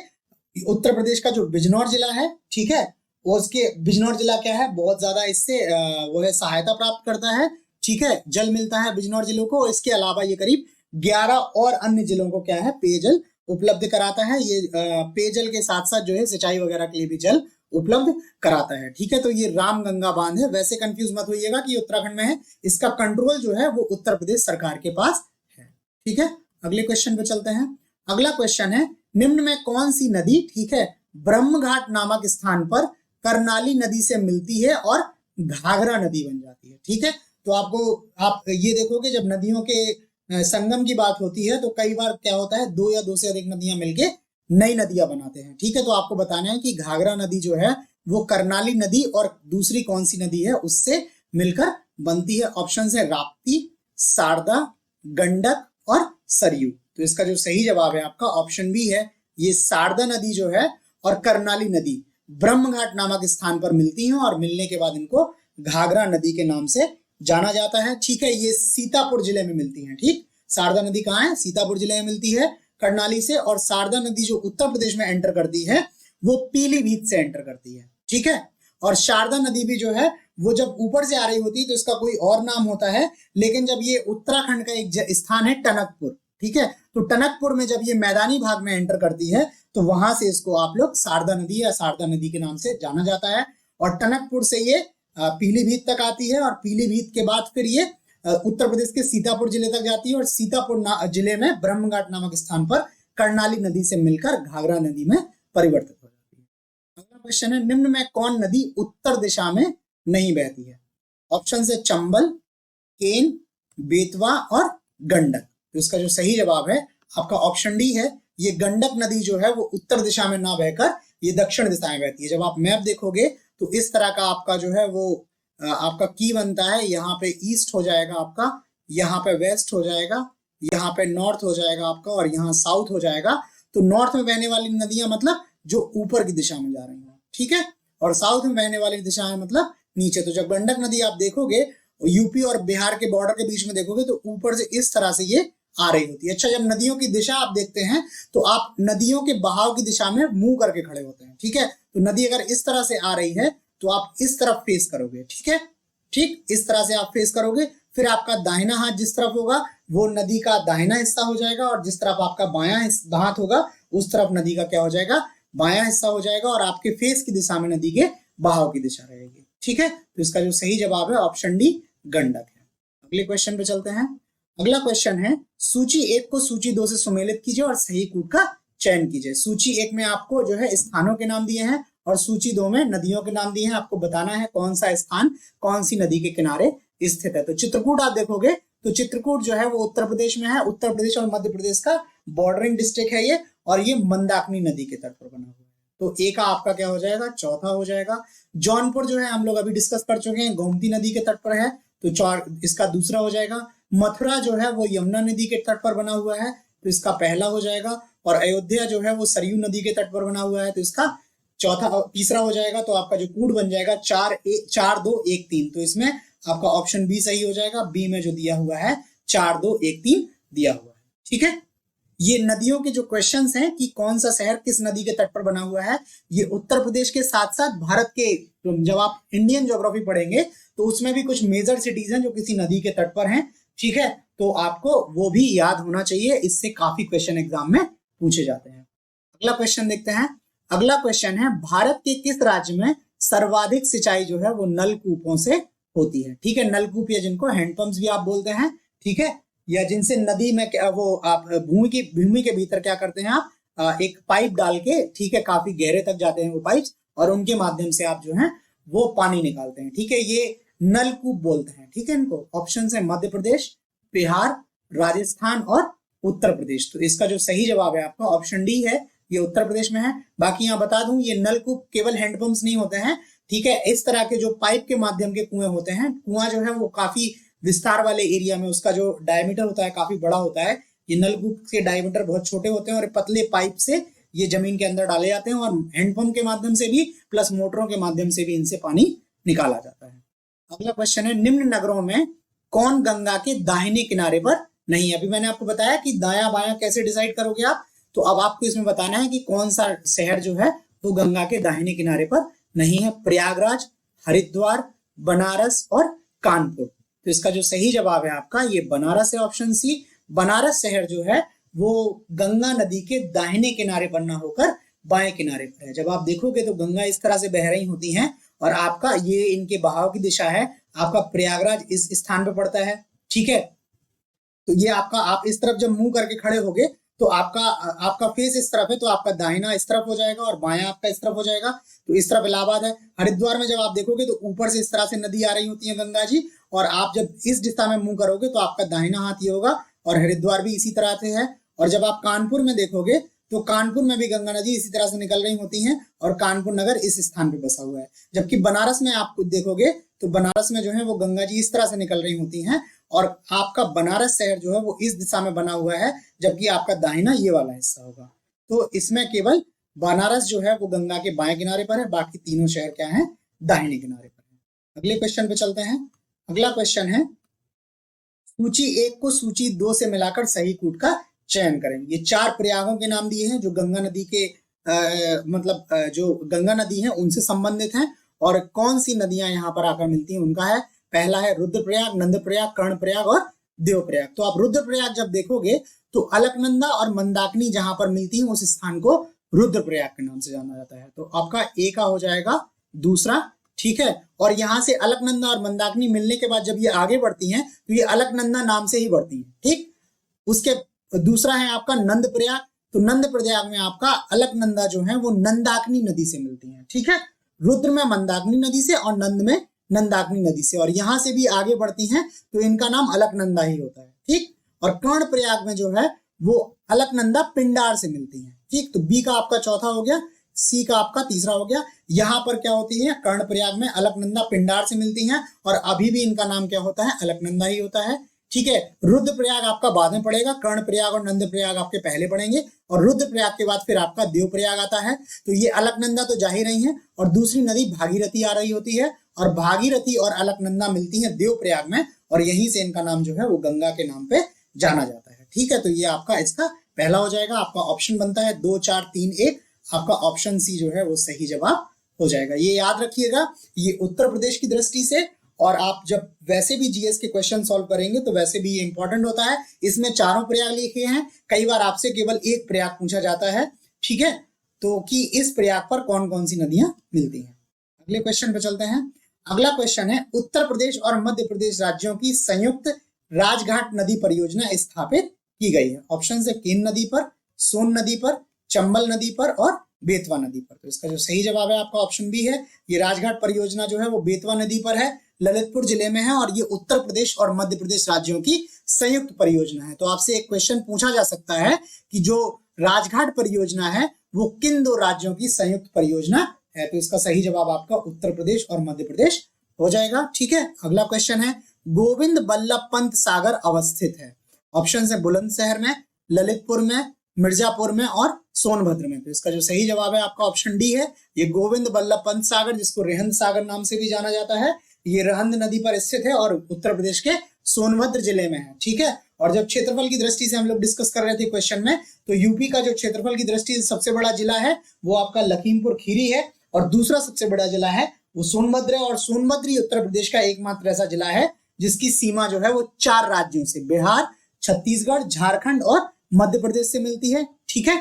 उत्तर प्रदेश का जो बिजनौर जिला है, ठीक है, उसके बिजनौर जिला क्या है बहुत ज्यादा इससे वो है सहायता प्राप्त करता है, ठीक है, जल मिलता है बिजनौर जिलों को। इसके अलावा ये करीब 11 और अन्य जिलों को क्या है पेयजल उपलब्ध कराता है, ये पेयजल के साथ साथ जो है सिंचाई वगैरह के लिए भी जल उपलब्ध कराता है, ठीक है। तो ये रामगंगा बांध है, वैसे कंफ्यूज मत होइएगा कि उत्तराखंड में है, इसका कंट्रोल जो है वो उत्तर प्रदेश सरकार के पास है, ठीक है। अगले क्वेश्चन पे चलते हैं। अगला क्वेश्चन है, निम्न में कौन सी नदी, ठीक है, ब्रह्मघाट नामक स्थान पर कर्नाली नदी से मिलती है और घाघरा नदी बन जाती है। ठीक है, तो आप ये देखोगे जब नदियों के संगम की बात होती है तो कई बार क्या होता है, दो या दो से अधिक नदियां मिलके नई नदियां बनाते हैं। ठीक है, तो आपको बताना है कि घाघरा नदी जो है वो कर्नाली नदी और दूसरी कौन सी नदी है उससे मिलकर बनती है। ऑप्शन है राप्ती, शारदा, गंडक और सरयू। तो इसका जो सही जवाब है आपका ऑप्शन बी है, ये शारदा नदी जो है और कर्नाली नदी ब्रह्मघाट नामक स्थान पर मिलती हैं और मिलने के बाद इनको घाघरा नदी के नाम से जाना जाता है। ठीक है, ये सीतापुर जिले में मिलती है। ठीक, शारदा नदी कहाँ है, सीतापुर जिले में मिलती है कर्नाली से, और शारदा नदी जो उत्तर प्रदेश में एंटर करती है वो पीलीभीत से एंटर करती है। ठीक है, और शारदा नदी भी जो है वो जब ऊपर से आ रही होती है तो इसका कोई और नाम होता है, लेकिन जब ये उत्तराखंड का एक स्थान है टनकपुर, ठीक है, तो टनकपुर में जब ये मैदानी भाग में एंटर करती है तो वहां से इसको आप लोग शारदा नदी या शारदा नदी के नाम से जाना जाता है। और टनकपुर से ये पीलीभीत तक आती है और पीलीभीत के बाद फिर ये उत्तर प्रदेश के सीतापुर जिले तक जाती है और सीतापुर जिले में ब्रह्मघाट नामक स्थान पर कर्नाली नदी से मिलकर घाघरा नदी में परिवर्तित हो जाती है। अगला क्वेश्चन है, निम्न में कौन नदी उत्तर दिशा में नहीं बहती है? ऑप्शन है चंबल, केन, बेतवा और गंडक। तो इसका जो सही जवाब है आपका ऑप्शन डी है, ये गंडक नदी जो है वो उत्तर दिशा में ना बहकर ये दक्षिण दिशा में बहती है। जब आप मैप देखोगे तो इस तरह का आपका जो है वो आपका की बनता है, यहाँ पे ईस्ट हो जाएगा आपका, यहाँ पे वेस्ट हो जाएगा, यहाँ पे नॉर्थ हो जाएगा आपका और यहाँ साउथ हो जाएगा। तो नॉर्थ में बहने वाली नदियां मतलब जो ऊपर की दिशा में जा रही हैं, ठीक है, और साउथ में बहने वाली दिशा है मतलब नीचे। तो जब गंडक नदी आप देखोगे यूपी और बिहार के बॉर्डर के बीच में देखोगे तो ऊपर से इस तरह से ये आ रही होती है। अच्छा, जब नदियों की दिशा आप देखते हैं तो आप नदियों के बहाव की दिशा में मुंह करके खड़े होते हैं। ठीक है, तो नदी अगर इस तरह से आ रही है तो आप इस तरफ फेस करोगे। ठीक है, ठीक इस तरह से आप फेस करोगे, फिर आपका दाहिना हाथ जिस तरफ होगा वो नदी का दाहिना हिस्सा हो जाएगा और जिस तरफ आपका बायां हाथ होगा उस तरफ नदी का क्या हो जाएगा, बायां हिस्सा हो जाएगा और आपके फेस की दिशा में नदी के बहाव की दिशा रहेगी। ठीक है, तो इसका जो सही जवाब है ऑप्शन डी गंडक है। अगले क्वेश्चन पे चलते हैं। अगला क्वेश्चन है, सूची 1 को सूची 2 से सुमेलित कीजिए और सही कूट का चयन कीजिए। सूची 1 में आपको जो है स्थानों के नाम दिए हैं और सूची 2 में नदियों के नाम दिए हैं। आपको बताना है कौन सा स्थान कौन सी नदी के किनारे स्थित है। तो चित्रकूट आप देखोगे तो चित्रकूट जो है वो उत्तर प्रदेश में है। उत्तर प्रदेश और मध्य प्रदेश का बॉर्डरिंग डिस्ट्रिक्ट है ये, और ये मंदाकिनी नदी के तट पर बना हुआ है। तो ए का आपका क्या हो जाएगा, चौथा हो जाएगा। जौनपुर जो है हम लोग अभी डिस्कस कर चुके हैं, गोमती नदी के तट पर है, तो इसका दूसरा हो जाएगा। मथुरा जो है वो यमुना नदी के तट पर बना हुआ है, तो इसका पहला हो जाएगा। और अयोध्या जो है वो सरयू नदी के तट पर बना हुआ है, तो इसका तीसरा हो जाएगा। तो आपका जो कूट बन जाएगा 4 2 1 3, तो इसमें आपका ऑप्शन बी सही हो जाएगा। बी में जो दिया हुआ है 4 2 1 3 दिया हुआ है। ठीक है, ये नदियों के जो क्वेश्चंस हैं कि कौन सा शहर किस नदी के तट पर बना हुआ है, ये उत्तर प्रदेश के साथ साथ भारत के, जब आप इंडियन ज्योग्राफी पढ़ेंगे तो उसमें भी कुछ मेजर सिटीज हैं जो किसी नदी के तट पर हैं। ठीक है, तो आपको वो भी याद होना चाहिए, इससे काफी क्वेश्चन एग्जाम में पूछे जाते हैं। अगला क्वेश्चन देखते हैं। अगला क्वेश्चन है, भारत के किस राज्य में सर्वाधिक सिंचाई जो है वो नलकूपों से होती है? ठीक है, नलकूप या जिनको हैंडपंप्स भी आप बोलते हैं, ठीक है, या जिनसे नदी में वो आप भूमि के भीतर क्या करते हैं, आप एक पाइप डाल के, ठीक है, काफी गहरे तक जाते हैं वो पाइप्स और उनके माध्यम से आप जो है वो पानी निकालते हैं। ठीक है, ये नलकूप बोलते हैं। ठीक है, इनको ऑप्शन है मध्य प्रदेश, बिहार, राजस्थान और उत्तर प्रदेश। तो इसका जो सही जवाब है आपका ऑप्शन डी है, ये उत्तर प्रदेश में है। बाकी यहाँ बता दूं, ये नलकूप केवल हैंडपंप्स नहीं होते हैं। ठीक है, इस तरह के जो पाइप के माध्यम के कुएं होते हैं, कुआं जो है वो काफी विस्तार वाले एरिया में उसका जो डायमीटर होता है काफी बड़ा होता है। ये नलकूप के डायमीटर बहुत छोटे होते हैं और पतले पाइप से ये जमीन के अंदर डाले जाते हैं और हैंडपंप के माध्यम से भी प्लस मोटरों के माध्यम से भी इनसे पानी निकाला जाता है। अगला क्वेश्चन है, निम्न नगरों में कौन गंगा के दाहिने किनारे पर नहीं है? अभी मैंने आपको बताया कि दायां बायां कैसे डिसाइड करोगे आप, तो अब आपको इसमें बताना है कि कौन सा शहर जो है वो गंगा के दाहिने किनारे पर नहीं है। प्रयागराज, हरिद्वार, बनारस और कानपुर। तो इसका जो सही जवाब है आपका ये बनारस है, ऑप्शन सी। बनारस शहर जो है वो गंगा नदी के दाहिने किनारे पर ना होकर बाएं किनारे पर है। जब आप देखोगे तो गंगा इस तरह से बह रही होती हैं और आपका ये इनके बहाव की दिशा है, आपका प्रयागराज इस स्थान पर पड़ता है। ठीक है, तो ये आपका, आप इस तरफ जब मुंह करके खड़े होगे तो आपका आपका फेस इस तरफ है, तो आपका दाहिना इस तरफ हो जाएगा और बायां आपका इस तरफ हो जाएगा। तो इस तरफ इलाहाबाद है। हरिद्वार में जब आप देखोगे तो ऊपर से इस तरह से नदी आ रही होती है गंगा जी, और आप जब इस दिशा में मुंह करोगे तो आपका दाहिना हाथ ये होगा, और हरिद्वार भी इसी तरह से है। और जब आप कानपुर में देखोगे तो कानपुर में भी गंगा नदी इसी तरह से निकल रही होती है, और कानपुर नगर इस स्थान पे बसा हुआ है। जबकि बनारस में आप देखोगे तो बनारस में जो है वो गंगा जी इस तरह से निकल रही होती हैं, और आपका बनारस शहर जो है वो इस दिशा में बना हुआ है, जबकि आपका दाहिना ये वाला हिस्सा होगा। तो इसमें केवल बनारस जो है वो गंगा के बाएं किनारे पर है, बाकी तीनों शहर क्या है, दाहिने किनारे पर है। अगले क्वेश्चन पे चलते हैं। अगला क्वेश्चन है, सूची 1 को सूची 2 से मिलाकर सही कूट का चयन करें। ये 4 प्रयागों के नाम दिए हैं जो गंगा नदी के जो गंगा नदी है उनसे संबंधित हैं, और कौन सी नदियां यहाँ पर आकर मिलती हैं उनका है। पहला है रुद्रप्रयाग, नंदप्रयाग, कर्णप्रयाग और देवप्रयाग। तो आप रुद्रप्रयाग जब देखोगे तो अलकनंदा और मंदाकिनी जहां पर मिलती है उस स्थान को रुद्रप्रयाग के नाम से जाना जाता है। तो आपका ए का हो जाएगा दूसरा, ठीक है। और यहाँ से अलकनंदा और मंदाकिनी मिलने के बाद जब ये आगे बढ़ती हैं तो ये अलकनंदा नाम से ही बढ़ती हैं, ठीक। उसके दूसरा है आपका नंदप्रयाग, तो नंदप्रयाग में आपका अलकनंदा जो है वो नंदाकिनी नदी से मिलती है, ठीक है। रुद्र में मंदाकिनी नदी से और नंद में नंदाकिनी नदी से, और यहां से भी आगे बढ़ती हैं तो इनका नाम अलकनंदा ही होता है, ठीक। और कर्णप्रयाग में जो है वो अलकनंदा पिंडार से मिलती है, ठीक। तो बी का आपका चौथा हो गया, सी का आपका तीसरा हो गया। यहाँ पर क्या होती है, कर्णप्रयाग में अलकनंदा पिंडार से मिलती हैं, और अभी भी इनका नाम क्या होता है, अलकनंदा ही होता है, ठीक है। रुद्रप्रयाग आपका बाद में पड़ेगा, कर्णप्रयाग और नंदप्रयाग आपके पहले पड़ेंगे, और रुद्रप्रयाग के बाद फिर आपका देवप्रयाग आता है। तो ये अलकनंदा तो जा ही रही है, और दूसरी नदी भागीरथी आ रही होती है, और भागीरथी और अलकनंदा मिलती है देवप्रयाग में, और यहीं से इनका नाम जो है वो गंगा के नाम पे जाना जाता है, ठीक है। तो ये आपका इसका पहला हो जाएगा। आपका ऑप्शन बनता है 2 4 3 1, आपका ऑप्शन सी जो है वो सही जवाब हो जाएगा। ये याद रखिएगा, ये उत्तर प्रदेश की दृष्टि से, और आप जब वैसे भी जीएस के क्वेश्चन सॉल्व करेंगे तो वैसे भी ये इंपॉर्टेंट होता है। इसमें चारों प्रयाग लिखे हैं, कई बार आपसे केवल एक प्रयाग पूछा जाता है, ठीक है। तो कि इस प्रयाग पर कौन कौन सी नदियां मिलती हैं। अगले क्वेश्चन पे चलते हैं। अगला क्वेश्चन है, उत्तर प्रदेश और मध्य प्रदेश राज्यों की संयुक्त राजघाट नदी परियोजना स्थापित की गई है। ऑप्शन है केन नदी पर, सोन नदी पर, चंबल नदी पर और बेतवा नदी पर। तो इसका जो सही जवाब है आपका ऑप्शन बी है। ये राजघाट परियोजना जो है वो बेतवा नदी पर है, ललितपुर जिले में है, और ये उत्तर प्रदेश और मध्य प्रदेश राज्यों की संयुक्त परियोजना है। तो आपसे एक क्वेश्चन पूछा जा सकता है कि जो राजघाट परियोजना है वो किन 2 राज्यों की संयुक्त परियोजना है। तो इसका सही जवाब आपका उत्तर प्रदेश और मध्य प्रदेश हो जाएगा, ठीक है। अगला क्वेश्चन है, गोविंद बल्लभ पंत सागर अवस्थित है। ऑप्शन है बुलंदशहर में, ललितपुर में, मिर्जापुर में और सोनभद्र में। तो इसका जो सही जवाब है आपका ऑप्शन डी है। ये गोविंद बल्लभ पंत सागर, जिसको रेहंद सागर नाम से भी जाना जाता है, ये रहंद नदी पर स्थित है और उत्तर प्रदेश के सोनभद्र जिले में है, ठीक है। और जब क्षेत्रफल की दृष्टि से हम लोग डिस्कस कर रहे थे क्वेश्चन में, तो यूपी का जो क्षेत्रफल की दृष्टि से सबसे बड़ा जिला है वो आपका लखीमपुर खीरी है, और दूसरा सबसे बड़ा जिला है वो सोनभद्र है। और सोनभद्र ही उत्तर प्रदेश का एकमात्र ऐसा जिला है जिसकी सीमा जो है वो 4 राज्यों से, बिहार, छत्तीसगढ़, झारखंड और मध्य प्रदेश से मिलती है, ठीक है।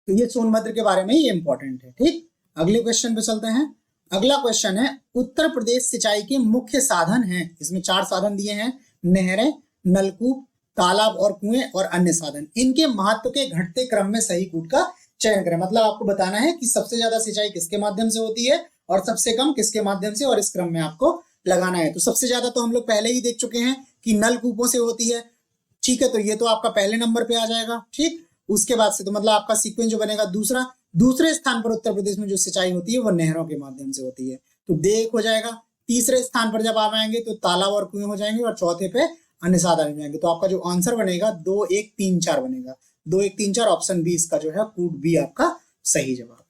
तो ये सोनभद्र के बारे में ये इंपॉर्टेंट है, ठीक। अगले क्वेश्चन पे चलते हैं। अगला क्वेश्चन है, उत्तर प्रदेश सिंचाई के मुख्य साधन हैं। इसमें 4 साधन दिए हैं, नहरें, नलकूप, तालाब और कुएं और अन्य साधन। इनके महत्व के घटते क्रम में सही कूट का चयन करें। मतलब आपको बताना है कि सबसे ज्यादा सिंचाई किसके माध्यम से होती है और सबसे कम किसके माध्यम से, और इस क्रम में आपको लगाना है। तो सबसे ज्यादा तो हम लोग पहले ही देख चुके हैं कि नलकूपों से होती है, ठीक है। तो ये तो आपका पहले नंबर पे आ जाएगा, ठीक। उसके बाद से तो मतलब आपका सीक्वेंस जो बनेगा दूसरे स्थान पर उत्तर प्रदेश में जो सिंचाई होती है वो नहरों के माध्यम से होती है, तो देख हो जाएगा। तीसरे स्थान पर जब आप आएंगे तो तालाब और कुएं हो जाएंगे, और चौथे पे अन्य साधन हो जाएंगे। तो आपका जो आंसर बनेगा 2 1 3 4 बनेगा। 2 1 3 4 ऑप्शन बी इसका जो है कूट बी आपका सही जवाब है।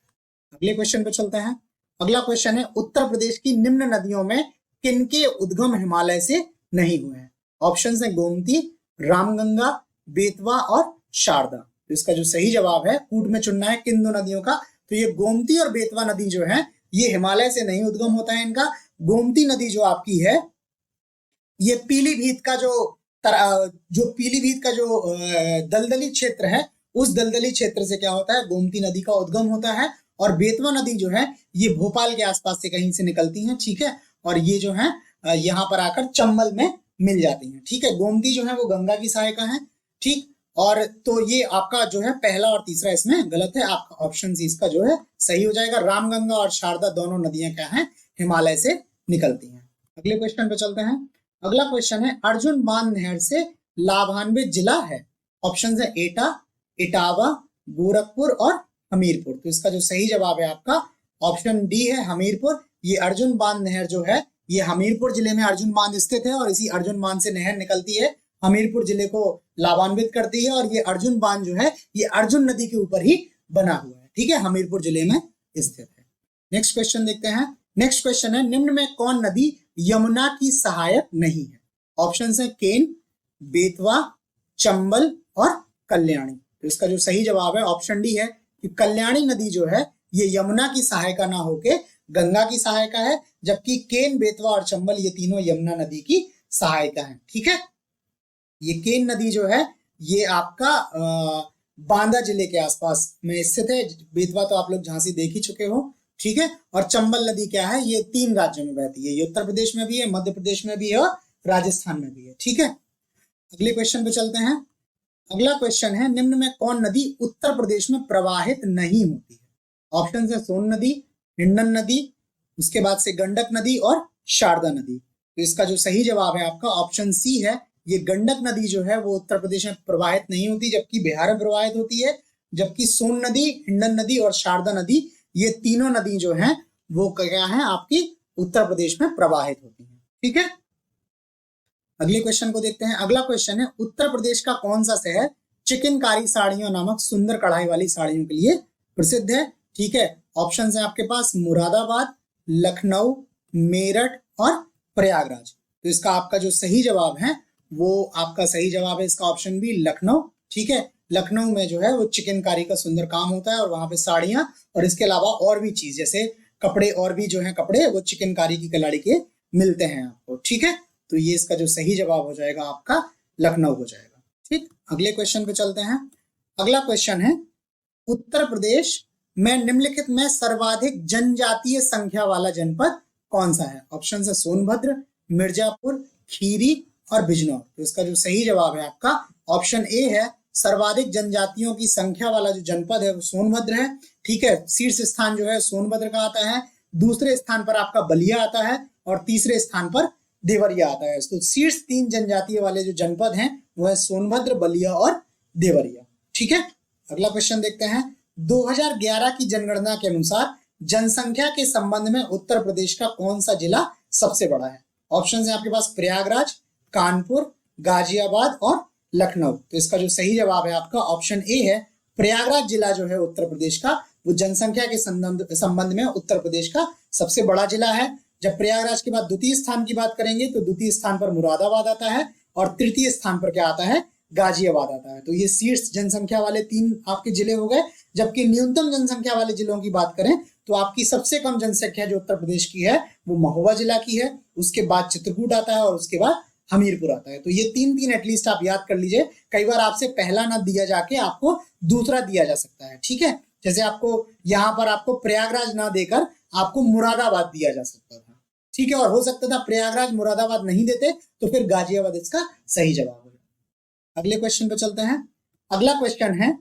अगले क्वेश्चन पे चलते हैं। अगला क्वेश्चन है, उत्तर प्रदेश की निम्न नदियों में किनके उद्गम हिमालय से नहीं हुए हैं। ऑप्शन है गोमती, रामगंगा, बेतवा और शारदा। तो इसका जो सही जवाब है कूट में चुनना है किन 2 नदियों का। तो ये गोमती और बेतवा नदी जो है ये हिमालय से नहीं उद्गम होता है इनका। गोमती नदी जो आपकी है ये पीलीभीत का जो दलदली क्षेत्र है, उस दलदली क्षेत्र से क्या होता है, गोमती नदी का उद्गम होता है। और बेतवा नदी जो है ये भोपाल के आसपास से कहीं से निकलती है, ठीक है। और ये जो है यहाँ पर आकर चंबल में मिल जाती है, ठीक है। गोमती जो है वो गंगा की सहायिका है, ठीक। और तो ये आपका जो है पहला और तीसरा इसमें गलत है, आपका ऑप्शन सी इसका जो है सही हो जाएगा। रामगंगा और शारदा दोनों नदियां क्या हैं, हिमालय से निकलती हैं। अगले क्वेश्चन पे चलते हैं। अगला क्वेश्चन है अर्जुन बांध नहर से लाभान्वित जिला है। ऑप्शन है एटा, इटावा, गोरखपुर और हमीरपुर। तो इसका जो सही जवाब है आपका ऑप्शन डी है, हमीरपुर। ये अर्जुन बांध नहर जो है ये हमीरपुर जिले में अर्जुन बांध स्थित है और इसी अर्जुन बांध से नहर निकलती है, हमीरपुर जिले को लाभान्वित करती है। और ये अर्जुन बांध जो है ये अर्जुन नदी के ऊपर ही बना हुआ है, ठीक है, हमीरपुर जिले में स्थित है। नेक्स्ट क्वेश्चन देखते हैं। नेक्स्ट क्वेश्चन है निम्न में कौन नदी यमुना की सहायक नहीं है। ऑप्शन है केन, बेतवा, चंबल और कल्याणी। तो इसका जो सही जवाब है ऑप्शन डी है कि कल्याणी नदी जो है ये यमुना की सहायका ना होके गंगा की सहायका है, जबकि केन, बेतवा और चंबल ये तीनों यमुना नदी की सहायका है, ठीक है। ये केन नदी जो है ये आपका बांदा जिले के आसपास में स्थित है। बेतवा तो आप लोग झांसी देख ही चुके हो, ठीक है। और चंबल नदी क्या है, ये 3 राज्यों में बहती है, ये उत्तर प्रदेश में भी है, मध्य प्रदेश में भी है और राजस्थान में भी है, ठीक है। अगले क्वेश्चन पे चलते हैं। अगला क्वेश्चन है निम्न में कौन नदी उत्तर प्रदेश में प्रवाहित नहीं होती है। ऑप्शन है सोन नदी, हिंडन नदी, उसके बाद से गंडक नदी और शारदा नदी। तो इसका जो सही जवाब है आपका ऑप्शन सी है, ये गंडक नदी जो है वो उत्तर प्रदेश में प्रवाहित नहीं होती, जबकि बिहार में प्रवाहित होती है। जबकि सोन नदी, हिंडन नदी और शारदा नदी ये तीनों नदी जो हैं वो क्या है आपकी उत्तर प्रदेश में प्रवाहित होती है, ठीक है। अगले क्वेश्चन को देखते हैं। अगला क्वेश्चन है उत्तर प्रदेश का कौन सा शहर चिकनकारी साड़ियों नामक सुंदर कढ़ाई वाली साड़ियों के लिए प्रसिद्ध है, ठीक है। ऑप्शन है आपके पास मुरादाबाद, लखनऊ, मेरठ और प्रयागराज। तो इसका आपका जो सही जवाब है वो आपका सही जवाब है इसका ऑप्शन बी लखनऊ, ठीक है। लखनऊ में जो है वो चिकनकारी का सुंदर काम होता है और वहां पे साड़ियां और इसके अलावा और भी चीज जैसे कपड़े और भी जो है कपड़े वो चिकनकारी की कलाड़ी के मिलते हैं आपको, ठीक है। तो ये इसका जो सही जवाब हो जाएगा आपका लखनऊ हो जाएगा, ठीक। अगले क्वेश्चन पे चलते हैं। अगला क्वेश्चन है उत्तर प्रदेश में निम्नलिखित में सर्वाधिक जनजातीय संख्या वाला जनपद कौन सा है। ऑप्शन है सोनभद्र, मिर्जापुर, खीरी और बिजनौर। तो इसका जो सही जवाब है आपका ऑप्शन ए है, सर्वाधिक जनजातियों की संख्या वाला जो जनपद है वो सोनभद्र है, ठीक है। शीर्ष स्थान जो है सोनभद्र का आता है, दूसरे स्थान पर आपका बलिया आता है और तीसरे स्थान पर देवरिया आता है। तो शीर्ष 3 जनजातीय वाले जो जनपद हैं वो है सोनभद्र, बलिया और देवरिया, ठीक है। अगला क्वेश्चन देखते हैं। 2011 की जनगणना के अनुसार जनसंख्या के संबंध में उत्तर प्रदेश का कौन सा जिला सबसे बड़ा है। ऑप्शन है आपके पास प्रयागराज, कानपुर, गाजियाबाद और लखनऊ। तो इसका जो सही जवाब है आपका ऑप्शन ए है, प्रयागराज जिला जो है उत्तर प्रदेश का वो जनसंख्या के संबंध में उत्तर प्रदेश का सबसे बड़ा जिला है। जब प्रयागराज के बाद द्वितीय स्थान की बात करेंगे तो द्वितीय स्थान पर मुरादाबाद आता है और तृतीय स्थान पर क्या आता है, गाजियाबाद आता है। तो ये शीर्ष जनसंख्या वाले 3 आपके जिले हो गए। जबकि न्यूनतम जनसंख्या वाले जिलों की बात करें तो आपकी सबसे कम जनसंख्या जो उत्तर प्रदेश की है वो महोबा जिला की है, उसके बाद चित्रकूट आता है और उसके बाद हमीरपुर आता है। तो ये 3 एटलीस्ट आप याद कर लीजिए। कई बार आपसे पहला ना दिया जाके आपको दूसरा दिया जा सकता है, ठीक है। जैसे आपको यहाँ पर आपको प्रयागराज ना देकर आपको मुरादाबाद दिया जा सकता था, ठीक है। और हो सकता था प्रयागराज मुरादाबाद नहीं देते तो फिर गाजियाबाद इसका सही जवाब है। अगले क्वेश्चन पे चलते हैं। अगला क्वेश्चन है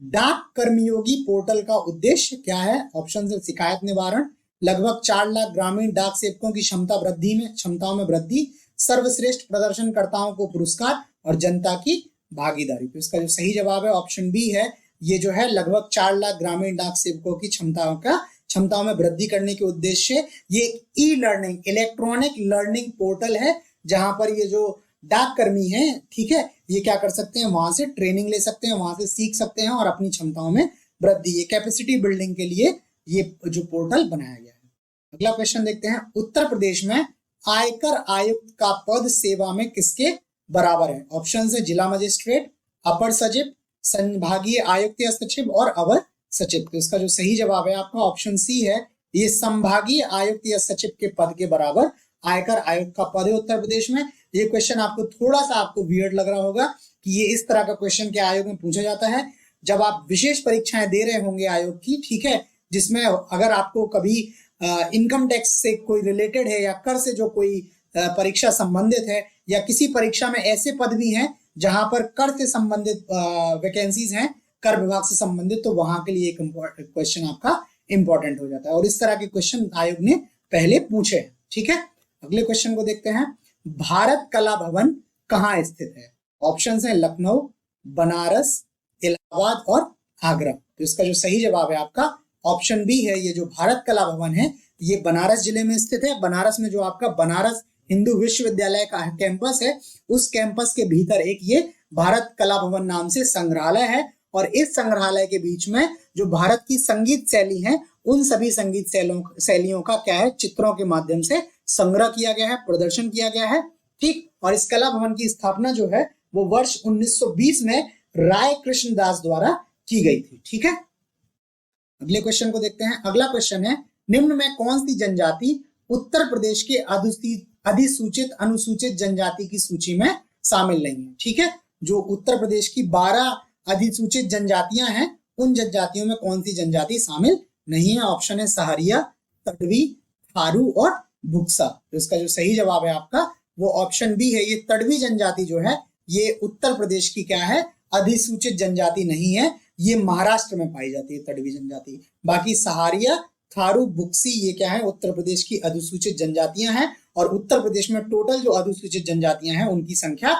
डाक कर्मयोगी पोर्टल का उद्देश्य क्या है। ऑप्शन है शिकायत निवारण, लगभग 4 लाख ग्रामीण डाक सेवकों की क्षमताओं में वृद्धि, सर्वश्रेष्ठ प्रदर्शनकर्ताओं को पुरस्कार और जनता की भागीदारी। तो इसका जो सही जवाब है ऑप्शन बी है, ये जो है लगभग 4 लाख ग्रामीण डाक सेवकों की क्षमताओं में वृद्धि करने के उद्देश्य ये e learning, electronic learning portal है जहां पर ये जो डाक कर्मी है, ठीक है, ये क्या कर सकते हैं, वहां से ट्रेनिंग ले सकते हैं, वहां से सीख सकते हैं और अपनी क्षमताओं में वृद्धि, ये कैपेसिटी बिल्डिंग के लिए ये जो पोर्टल बनाया गया है। अगला क्वेश्चन देखते हैं। उत्तर प्रदेश में आयकर आयुक्त का पद सेवा में किसके बराबर है। ऑप्शन है जिला मजिस्ट्रेट, अपर सचिव, संभागीय आयुक्त या सचिव और अवर सचिव। तो इसका जो सही जवाब है आपका ऑप्शन सी है, ये संभागीय आयुक्त या सचिव के पद के बराबर आयकर आयुक्त का पद है उत्तर प्रदेश में। ये क्वेश्चन आपको थोड़ा सा आपको वियर्ड लग रहा होगा कि ये इस तरह का क्वेश्चन के आयोग में पूछा जाता है जब आप विशेष परीक्षाएं दे रहे होंगे आयोग की, ठीक है, जिसमें अगर आपको कभी इनकम टैक्स से कोई रिलेटेड है या कर से जो कोई परीक्षा संबंधित है या किसी परीक्षा में ऐसे पद भी हैं जहां पर कर से संबंधित वैकेंसीज हैं, कर विभाग से संबंधित, तो वहां के लिए एक क्वेश्चन आपका इंपॉर्टेंट हो जाता है और इस तरह के क्वेश्चन आयोग ने पहले पूछे हैं। ठीक है, अगले क्वेश्चन को देखते हैं। भारत कला भवन कहाँ स्थित है? ऑप्शन है लखनऊ, बनारस, इलाहाबाद और आगरा। तो इसका जो सही जवाब है आपका ऑप्शन बी है। ये जो भारत कला भवन है ये बनारस जिले में स्थित है। बनारस में जो आपका बनारस हिंदू विश्वविद्यालय का कैंपस है, उस कैंपस के भीतर एक ये भारत कला भवन नाम से संग्रहालय है और इस संग्रहालय के बीच में जो भारत की संगीत शैली है उन सभी संगीत शैलियों का क्या है, चित्रों के माध्यम से संग्रह किया गया है, प्रदर्शन किया गया है। ठीक, और इस कला भवन की स्थापना जो है वो वर्ष 1920 में राय कृष्णदास द्वारा की गई थी। ठीक है, अगले क्वेश्चन को देखते हैं। अगला क्वेश्चन है, निम्न में कौन सी जनजाति उत्तर प्रदेश के अधिसूचित अनुसूचित जनजाति की सूची में शामिल नहीं है? ठीक है, जो उत्तर प्रदेश की 12 अधिसूचित जनजातियां हैं उन जनजातियों में कौन सी जनजाति शामिल नहीं है? ऑप्शन है सहरिया, तड़वी, थारू और बुक्सा। तो इसका जो सही जवाब है आपका वो ऑप्शन बी है। ये तड़वी जनजाति जो है ये उत्तर प्रदेश की क्या है, अधिसूचित जनजाति नहीं है, ये महाराष्ट्र में पाई जाती है तड़वी जनजाति। बाकी सहारिया, थारू, बुक्सी ये क्या है, उत्तर प्रदेश की अधिसूचित जनजातियां हैं और उत्तर प्रदेश में टोटल जो अधिसूचित जनजातियां हैं उनकी संख्या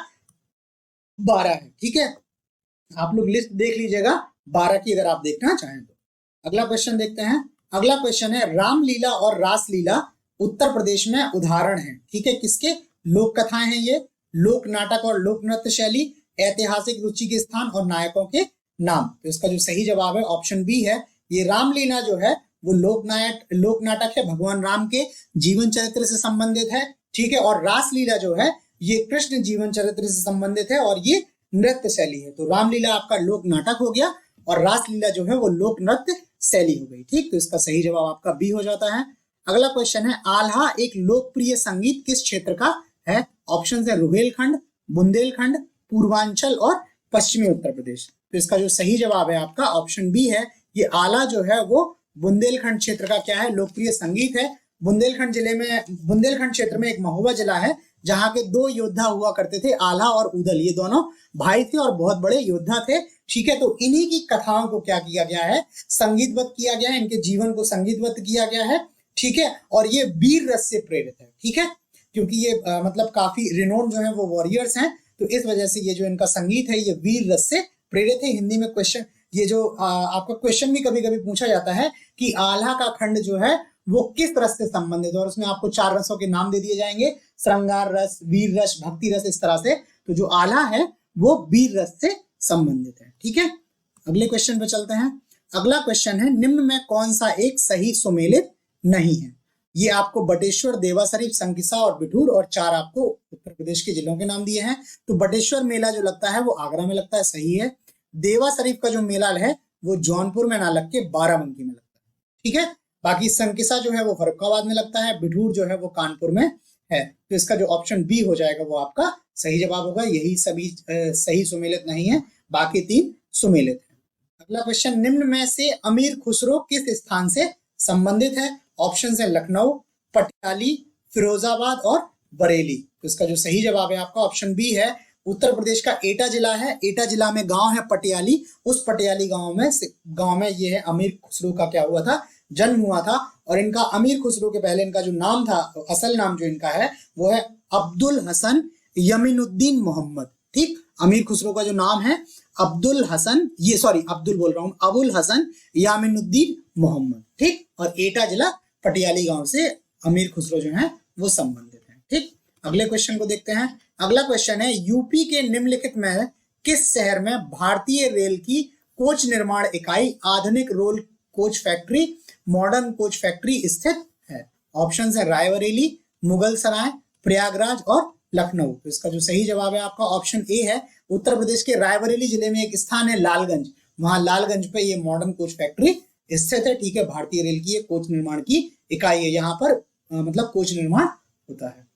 12 है। ठीक है, आप लोग लिस्ट देख लीजिएगा 12 की अगर आप देखना चाहें तो। अगला क्वेश्चन देखते हैं। अगला क्वेश्चन है, रामलीला और रासलीला उत्तर प्रदेश में उदाहरण है। ठीक है, किसके? लोक कथाएं हैं ये, लोक नाटक और लोक नृत्य शैली, ऐतिहासिक रुचि के स्थान और नायकों के नाम। तो इसका जो सही जवाब है ऑप्शन बी है। ये रामलीला जो है वो लोक नाटक है, भगवान राम के जीवन चरित्र से संबंधित है। ठीक है, और रासलीला जो है ये कृष्ण जीवन चरित्र से संबंधित है और ये नृत्य शैली है। तो रामलीला आपका लोक नाटक हो गया और रासलीला जो है वो लोक नृत्य शैली हो गई। ठीक, तो इसका सही जवाब आपका बी हो जाता है। अगला क्वेश्चन है, आल्हा एक लोकप्रिय संगीत किस क्षेत्र का है? ऑप्शन है रुहेलखंड, बुंदेलखंड, पूर्वांचल और पश्चिमी उत्तर प्रदेश। तो इसका जो सही जवाब है आपका ऑप्शन बी है। ये आला जो है वो बुंदेलखंड क्षेत्र का क्या है, लोकप्रिय संगीत है। बुंदेलखंड क्षेत्र में एक महोबा जिला है जहां के 2 योद्धा हुआ करते थे, आल्हा और उदल। ये दोनों भाई थे और बहुत बड़े योद्धा थे। ठीक है, तो इन्हीं की कथाओं को क्या किया गया है, संगीतबद्ध किया गया है, इनके जीवन को संगीतबद्ध किया गया है। ठीक है, और ये वीर रस से प्रेरित है। ठीक है, क्योंकि ये मतलब काफी रिनोन जो है वो वॉरियर्स हैं, तो इस वजह से ये जो इनका संगीत है ये वीर रस से प्रेरित है। हिंदी में क्वेश्चन ये जो आपका क्वेश्चन भी कभी कभी पूछा जाता है कि आल्हा का खंड जो है वो किस रस से संबंधित है और उसमें आपको 4 रसों के नाम दे दिए जाएंगे, श्रृंगार रस, वीर रस, भक्ति रस, इस तरह से। तो जो आल्हा है वो वीर रस से संबंधित है। ठीक है, अगले क्वेश्चन पे चलते हैं। अगला क्वेश्चन है, निम्न में कौन सा एक सही सुमेलित नहीं है? ये आपको बटेश्वर, देवा शरीफ, संकिसा और बिठूर और 4 आपको उत्तर प्रदेश के जिलों के नाम दिए हैं। तो बटेश्वर मेला जो लगता है वो आगरा में लगता है, सही है। देवा शरीफ का जो मेला है वो जौनपुर में ना लग के बाराबंकी में लगता है। ठीक है, बाकी संकिसा जो है वो फर्रुखाबाद में लगता है, बिठूर जो है वो कानपुर में है। तो इसका जो ऑप्शन बी हो जाएगा वो आपका सही जवाब होगा। यही सभी सही सुमेलित नहीं है, बाकी 3 सुमेलित है। अगला क्वेश्चन, निम्न में से अमीर खुसरो किस स्थान से संबंधित है? ऑप्शन है लखनऊ, पटियाली, फिरोजाबाद और बरेली। तो इसका जो सही जवाब है आपका ऑप्शन बी है। उत्तर प्रदेश का एटा जिला है, एटा जिला में गांव है पटियाली, उस पटियाली गांव में ये है अमीर खुसरो का क्या हुआ था, जन्म हुआ था। और इनका अमीर खुसरो के पहले इनका जो नाम था, असल नाम जो इनका है वो है अब्दुल हसन यमीनुद्दीन मोहम्मद। ठीक, अमीर खुसरो का जो नाम है अब्दुल हसन यामिनुद्दीन मोहम्मद। ठीक, और एटा जिला पटियाली गांव से अमीर खुसरो जो है वो संबंधित है। ठीक, अगले क्वेश्चन को देखते हैं। अगला क्वेश्चन है, यूपी के निम्नलिखित में किस शहर में भारतीय रेल की कोच निर्माण इकाई, आधुनिक rail coach factory, modern coach factory स्थित है? ऑप्शन है रायबरेली, मुगल सराय, प्रयागराज और लखनऊ। तो इसका जो सही जवाब है आपका ऑप्शन ए है। उत्तर प्रदेश के रायबरेली जिले में एक स्थान है लालगंज, वहां लालगंज पे ये मॉडर्न कोच फैक्ट्री स्थित है। ठीक है, भारतीय रेल की कोच निर्माण की इकाई है, यहाँ पर मतलब कोच निर्माण होता है।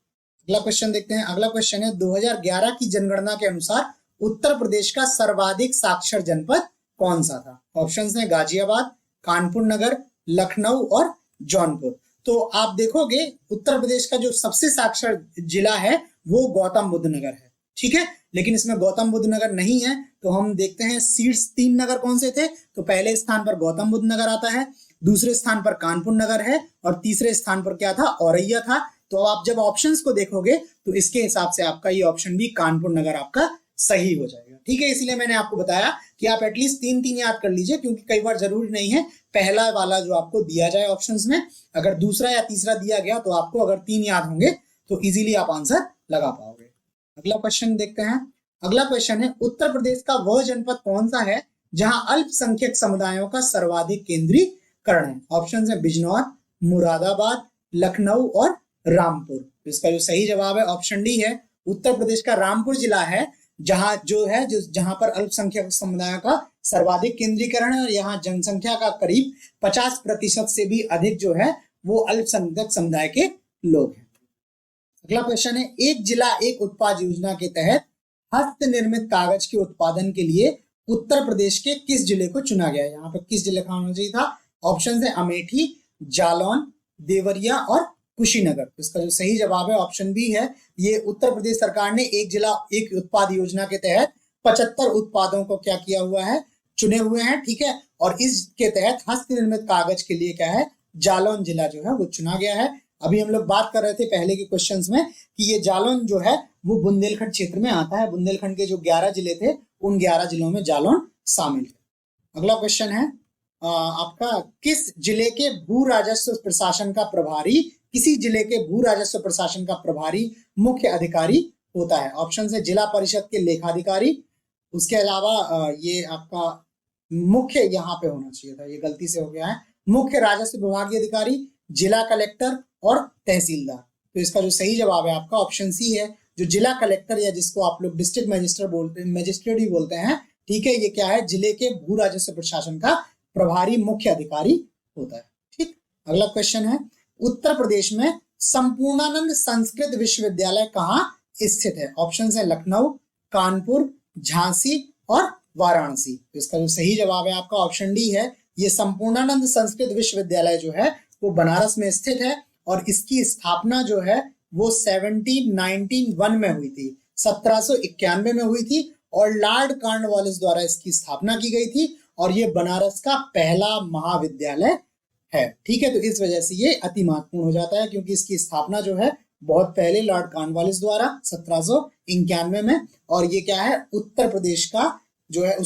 अगला क्वेश्चन देखते हैं। अगला क्वेश्चन है, 2011 की जनगणना के अनुसार उत्तर प्रदेश का सर्वाधिक साक्षर जनपद कौन सा था? ऑप्शंस हैं गाजियाबाद, कानपुर नगर, लखनऊ और जौनपुर। तो आप देखोगे उत्तर प्रदेश का जो सबसे साक्षर जिला है वो गौतम बुद्ध नगर है। ठीक है, लेकिन इसमें गौतम बुद्ध नगर नहीं है। तो हम देखते हैं शीर्ष 3 नगर कौन से थे। तो पहले स्थान पर गौतम बुद्ध नगर आता है, दूसरे स्थान पर कानपुर नगर है और तीसरे स्थान पर क्या था, औरैया था। तो आप जब ऑप्शंस को देखोगे तो इसके हिसाब से आपका ये ऑप्शन भी कानपुर नगर आपका सही हो जाएगा। ठीक है, इसलिए मैंने आपको बताया कि आप एटलीस्ट 3-3 याद कर लीजिए, क्योंकि कई बार जरूरी नहीं है पहला वाला जो आपको दिया जाए ऑप्शंस में, अगर दूसरा या तीसरा दिया गया तो आपको अगर 3 याद होंगे तो इजीली आप आंसर लगा पाओगे। अगला क्वेश्चन देखते हैं। अगला क्वेश्चन है, उत्तर प्रदेश का वह जनपद कौन सा है जहां अल्पसंख्यक समुदायों का सर्वाधिक केंद्रीकरण है। ऑप्शन है बिजनौर, मुरादाबाद, लखनऊ और रामपुर। इसका जो सही जवाब है ऑप्शन डी है। उत्तर प्रदेश का रामपुर जिला है जहां पर अल्पसंख्यक समुदायों का सर्वाधिक केंद्रीकरण है और यहाँ जनसंख्या का करीब 50% से भी अधिक जो है वो अल्पसंख्यक समुदाय के लोग हैं। अगला क्वेश्चन है, एक जिला एक उत्पाद योजना के तहत हस्त निर्मित कागज के उत्पादन के लिए उत्तर प्रदेश के किस जिले को चुना गया है। यहाँ पर किस जिले का होना चाहिए था। ऑप्शन है अमेठी, जालौन, देवरिया और कुशीनगर। इसका जो सही जवाब है ऑप्शन बी है। ये उत्तर प्रदेश सरकार ने एक जिला एक उत्पाद योजना के तहत 75 उत्पादों को क्या किया हुआ है, चुने हुए हैं। ठीक है, और इसके तहत हस्त निर्मित कागज के लिए क्या है, जालौन जिला जो है वो चुना गया है। अभी हम लोग बात कर रहे थे पहले के क्वेश्चंस में कि ये जालौन जो है वो बुंदेलखंड क्षेत्र में आता है। बुंदेलखंड के जो 11 जिले थे उन 11 जिलों में जालौन शामिल थे। अगला क्वेश्चन है आपका, किस जिले के भू राजस्व प्रशासन का प्रभारी, किसी जिले के भू राजस्व प्रशासन का प्रभारी मुख्य अधिकारी होता है। ऑप्शन है जिला परिषद के लेखाधिकारी, उसके अलावा ये आपका मुख्य यहाँ पे होना चाहिए था, ये गलती से हो गया है, मुख्य राजस्व विभागीय अधिकारी, जिला कलेक्टर और तहसीलदार। तो इसका जो सही जवाब है आपका ऑप्शन सी है। जो जिला कलेक्टर या जिसको आप लोग डिस्ट्रिक्ट मजिस्ट्रेट भी बोलते हैं, ठीक है, ये क्या है, जिले के भू राजस्व प्रशासन का प्रभारी मुख्य अधिकारी होता है। ठीक, अगला क्वेश्चन है, उत्तर प्रदेश में संपूर्णानंद संस्कृत विश्वविद्यालय कहाँ स्थित है। ऑप्शन है लखनऊ, कानपुर, झांसी और वाराणसी। तो इसका जो सही जवाब है आपका ऑप्शन डी है। ये संपूर्णानंद संस्कृत विश्वविद्यालय जो है वो बनारस में स्थित है और इसकी स्थापना जो है वो 1791 में हुई थी, 1791 में हुई थी और लॉर्ड कॉर्नवालिस द्वारा इसकी स्थापना की गई थी और ये बनारस का पहला महाविद्यालय है। ठीक है, तो इस वजह से ये अति महत्वपूर्ण हो जाता है क्योंकि इसकी स्थापना जो है बहुत पहले लॉर्ड कॉर्नवालिस द्वारा 1791 में, और ये क्या है, उत्तर प्रदेश का जो है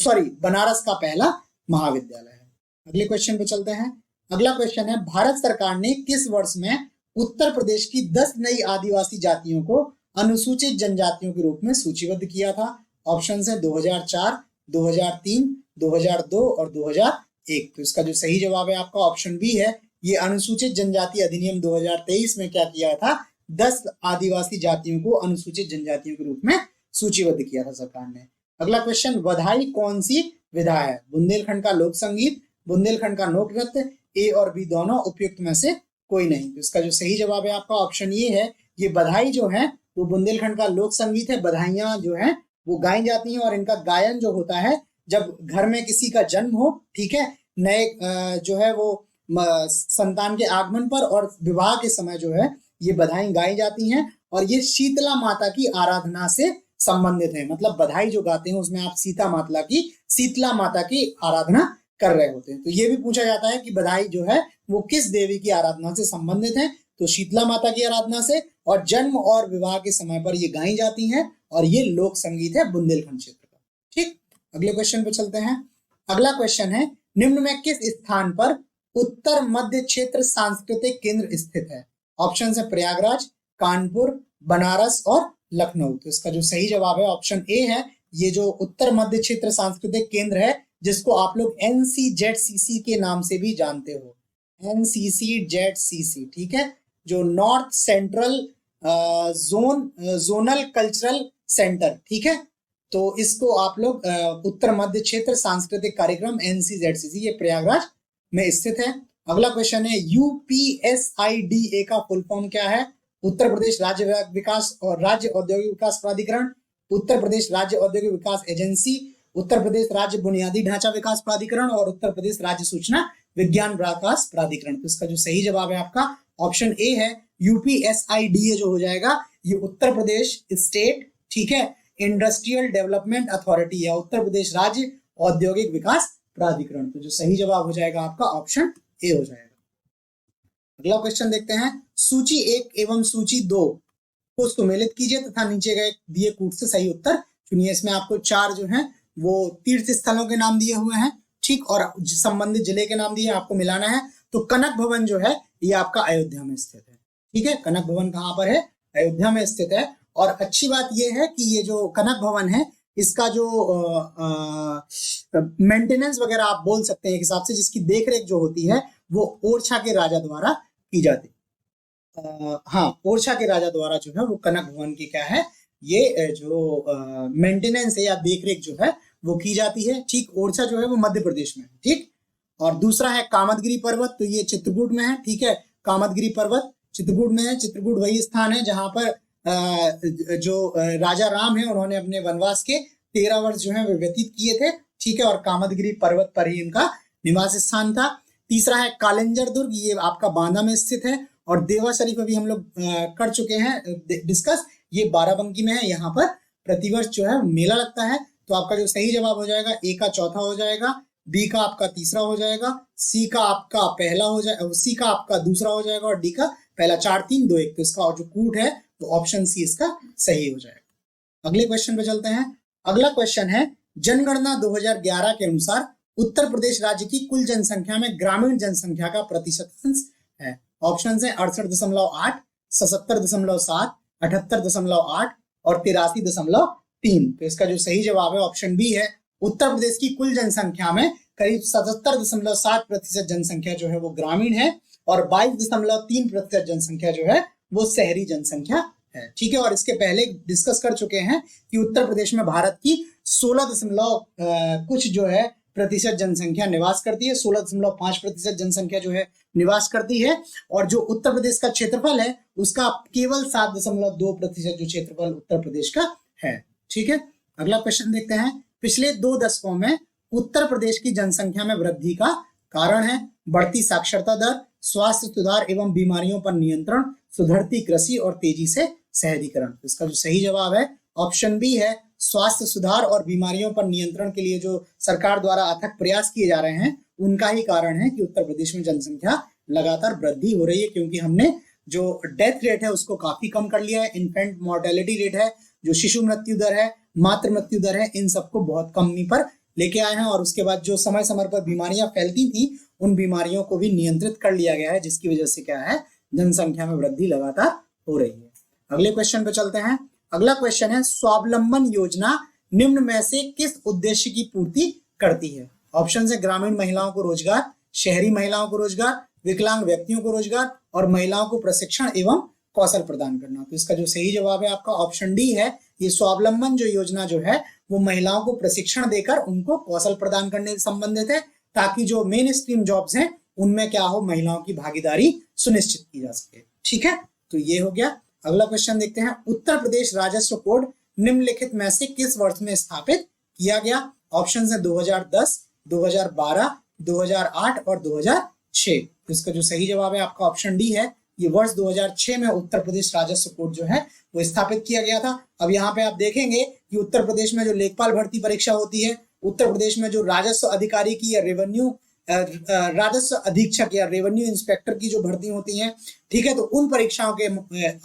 बनारस का पहला महाविद्यालय है। अगले क्वेश्चन पे चलते हैं। अगला क्वेश्चन है, भारत सरकार ने किस वर्ष में उत्तर प्रदेश की 10 नई आदिवासी जातियों को अनुसूचित जनजातियों के रूप में सूचीबद्ध किया था। ऑप्शन है 2004, 2003, 2002 और 2001। तो इसका जो सही जवाब है आपका ऑप्शन बी है। ये अनुसूचित जनजाति अधिनियम 2023 में क्या किया था, 10 आदिवासी जातियों को अनुसूचित जनजातियों के रूप में सूचीबद्ध किया था सरकार ने। अगला क्वेश्चन, बधाई कौन सी विधा है। बुंदेलखंड का लोक संगीत, बुंदेलखंड का लोक नृत्य, ए और बी दोनों, उपयुक्त में से कोई नहीं। तो इसका जो सही जवाब है आपका ऑप्शन ये है। ये बधाई जो है वो बुंदेलखंड का लोक संगीत है। बधाइयां जो है वो गाई जाती हैं और इनका गायन जो होता है जब घर में किसी का जन्म हो, ठीक है, नए जो है वो संतान के आगमन पर और विवाह के समय जो है ये बधाई गाई जाती हैं और ये शीतला माता की आराधना से संबंधित है। मतलब बधाई जो गाते हैं उसमें आप शीतला माता की आराधना कर रहे होते हैं। तो ये भी पूछा जाता है कि बधाई जो है वो किस देवी की आराधना से संबंधित है, तो शीतला माता की आराधना से, और जन्म और विवाह के समय पर ये गाई जाती हैं और ये लोक संगीत है बुंदेलखंड क्षेत्र का। ठीक, अगले क्वेश्चन पे चलते हैं। अगला क्वेश्चन है, निम्न में किस स्थान पर उत्तर मध्य क्षेत्र सांस्कृतिक केंद्र स्थित है। ऑप्शन है प्रयागराज, कानपुर, बनारस और लखनऊ। तो इसका जो सही जवाब है ऑप्शन ए है। ये जो उत्तर मध्य क्षेत्र सांस्कृतिक केंद्र है जिसको आप लोग NCZCC के नाम से भी जानते हो, NCCZCC, ठीक है, जो north central zonal cultural centre, ठीक है, तो इसको आप लोग उत्तर मध्य क्षेत्र सांस्कृतिक कार्यक्रम NCZCC, ये प्रयागराज में स्थित है। अगला क्वेश्चन है, UPSIDA का फुल फॉर्म क्या है। उत्तर प्रदेश राज्य विकास और राज्य औद्योगिक विकास प्राधिकरण, उत्तर प्रदेश राज्य औद्योगिक विकास एजेंसी, उत्तर प्रदेश राज्य बुनियादी ढांचा विकास प्राधिकरण और उत्तर प्रदेश राज्य सूचना विज्ञान विकास प्राधिकरण। तो इसका जो सही जवाब है आपका ऑप्शन ए है। UPSIDA जो हो जाएगा ये उत्तर प्रदेश स्टेट, ठीक है, इंडस्ट्रियल डेवलपमेंट अथॉरिटी या उत्तर प्रदेश राज्य औद्योगिक विकास प्राधिकरण। तो जो सही जवाब हो जाएगा आपका ऑप्शन ए हो जाएगा। अगला क्वेश्चन देखते हैं, सूची 1 एवं सूची 2 को सुमेलित कीजिए तथा नीचे गए दिए कूट से सही उत्तर चुनिए। इसमें आपको 4 जो है वो तीर्थ स्थलों के नाम दिए हुए हैं, ठीक, और संबंधित जिले के नाम दिए, आपको मिलाना है। तो कनक भवन जो है ये आपका अयोध्या में स्थित है, ठीक है। कनक भवन कहाँ पर है? अयोध्या में स्थित है। और अच्छी बात यह है कि ये जो कनक भवन है इसका जो मेंटेनेंस वगैरह आप बोल सकते हैं एक हिसाब से, जिसकी देखरेख जो होती है वो ओरछा के राजा द्वारा की जाती है। हाँ, ओरछा के राजा द्वारा जो है वो कनक भवन की क्या है, ये जो मेंटेनेंस है या देखरेख जो है वो की जाती है, ठीक। ओरछा जो है वो मध्य प्रदेश में है, ठीक। और दूसरा है कामदगिरी पर्वत, तो ये चित्रकूट में है, ठीक है। कामदगिरी पर्वत चित्रकूट में है। चित्रकूट वही स्थान है जहां पर जो राजा राम है उन्होंने अपने वनवास के 13 वर्ष जो है वे व्यतीत किए थे, ठीक है। और कामदगिरी पर्वत पर ही इनका निवास स्थान था। तीसरा है कालिंजर दुर्ग, ये आपका बांदा में स्थित है। और देवा शरीफ अभी हम लोग कर चुके हैं डिस्कस, ये बाराबंकी में है। यहाँ पर प्रतिवर्ष जो है मेला लगता है। तो आपका जो सही जवाब हो जाएगा, ए का चौथा हो जाएगा, बी का आपका तीसरा हो जाएगा, सी का आपका पहला हो जाएगा, सी का आपका दूसरा हो जाएगा और डी का पहला। 4 3 2 1, तो इसका जो कूट है तो ऑप्शन सी इसका सही हो जाएगा। अगले क्वेश्चन पे चलते हैं। अगला क्वेश्चन है, जनगणना 2011 के अनुसार उत्तर प्रदेश राज्य की कुल जनसंख्या में ग्रामीण जनसंख्या का प्रतिशत है। ऑप्शन है 68.8, 77.7, 78.8 और 83.3। तो इसका जो सही जवाब है ऑप्शन बी है। उत्तर प्रदेश की कुल जनसंख्या में करीब 77.7% जनसंख्या जो है वो ग्रामीण है और 22.3% जनसंख्या जो है वो शहरी जनसंख्या है, ठीक है। और इसके पहले डिस्कस कर चुके हैं कि उत्तर प्रदेश में भारत की 16 कुछ जो है प्रतिशत जनसंख्या निवास करती है, 16.5% जनसंख्या जो है निवास करती है। और जो उत्तर प्रदेश का क्षेत्रफल है उसका केवल 7.2% जो क्षेत्रफल उत्तर प्रदेश का है, ठीक है। अगला क्वेश्चन देखते हैं, पिछले 2 दशकों में उत्तर प्रदेश की जनसंख्या में वृद्धि का कारण है बढ़ती साक्षरता दर, स्वास्थ्य सुधार एवं बीमारियों पर नियंत्रण, सुधरती कृषि और तेजी से शहरीकरण। इसका जो सही जवाब है ऑप्शन बी है। स्वास्थ्य सुधार और बीमारियों पर नियंत्रण के लिए जो सरकार द्वारा अथक प्रयास किए जा रहे हैं उनका ही कारण है कि उत्तर प्रदेश में जनसंख्या लगातार वृद्धि हो रही है, क्योंकि हमने जो डेथ रेट है उसको काफी कम कर लिया है। इन्फेंट मोर्टेलिटी रेट है, जो शिशु मृत्यु दर है, मातृ मृत्यु दर है, इन सबको बहुत कमी पर लेके आए हैं। और उसके बाद जो समय समय पर बीमारियां फैलती थी उन बीमारियों को भी नियंत्रित कर लिया गया है, जिसकी वजह से क्या है, जनसंख्या में वृद्धि लगातार हो रही है। अगले क्वेश्चन पे चलते हैं। अगला क्वेश्चन है, स्वावलंबन योजना निम्न में से किस उद्देश्य की पूर्ति करती है? ऑप्शन है ग्रामीण महिलाओं को रोजगार, शहरी महिलाओं को रोजगार, विकलांग व्यक्तियों को रोजगार और महिलाओं को प्रशिक्षण एवं कौशल प्रदान करना। तो इसका जो सही जवाब है आपका ऑप्शन डी है। ये स्वावलंबन जो योजना जो है वो महिलाओं को प्रशिक्षण देकर उनको कौशल प्रदान करने से संबंधित है, ताकि जो मेन स्ट्रीम जॉब्स हैं उनमें क्या हो, महिलाओं की भागीदारी सुनिश्चित की जा सके, ठीक है। तो ये हो गया। अगला क्वेश्चन देखते हैं, उत्तर प्रदेश राजस्व कोड निम्नलिखित में से किस वर्ष में स्थापित किया गया? ऑप्शन है 2010, 2012, 2008 और 2006। तो इसका जो सही जवाब है आपका ऑप्शन डी है। ये वर्ष 2006 में उत्तर प्रदेश राजस्व कोड जो है वो स्थापित किया गया था। अब यहाँ पे आप देखेंगे कि उत्तर प्रदेश में जो लेखपाल भर्ती परीक्षा होती है, उत्तर प्रदेश में जो राजस्व अधिकारी की या राजस्व अधीक्षक या रेवेन्यू इंस्पेक्टर की जो भर्ती होती है, ठीक है, तो उन परीक्षाओं के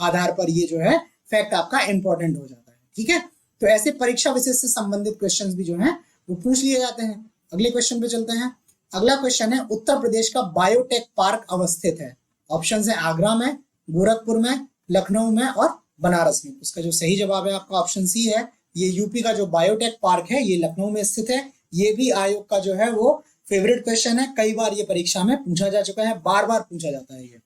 आधार पर ये जो है फैक्ट आपका इंपॉर्टेंट हो जाता है, ठीक है। तो ऐसे परीक्षा विशेष से संबंधित क्वेश्चंस भी जो है वो पूछ लिए जाते हैं। अगले क्वेश्चन पे चलते हैं। अगला क्वेश्चन है, उत्तर प्रदेश का बायोटेक पार्क अवस्थित है? ऑप्शन है आगरा में, गोरखपुर में, लखनऊ में और बनारस में। उसका जो सही जवाब है आपका ऑप्शन सी है। ये यूपी का जो बायोटेक पार्क है ये लखनऊ में स्थित है। ये भी आयोग का जो है वो फेवरेट क्वेश्चन है, कई बार ये परीक्षा में पूछा जा चुका है, बार बार पूछा जाता है ये।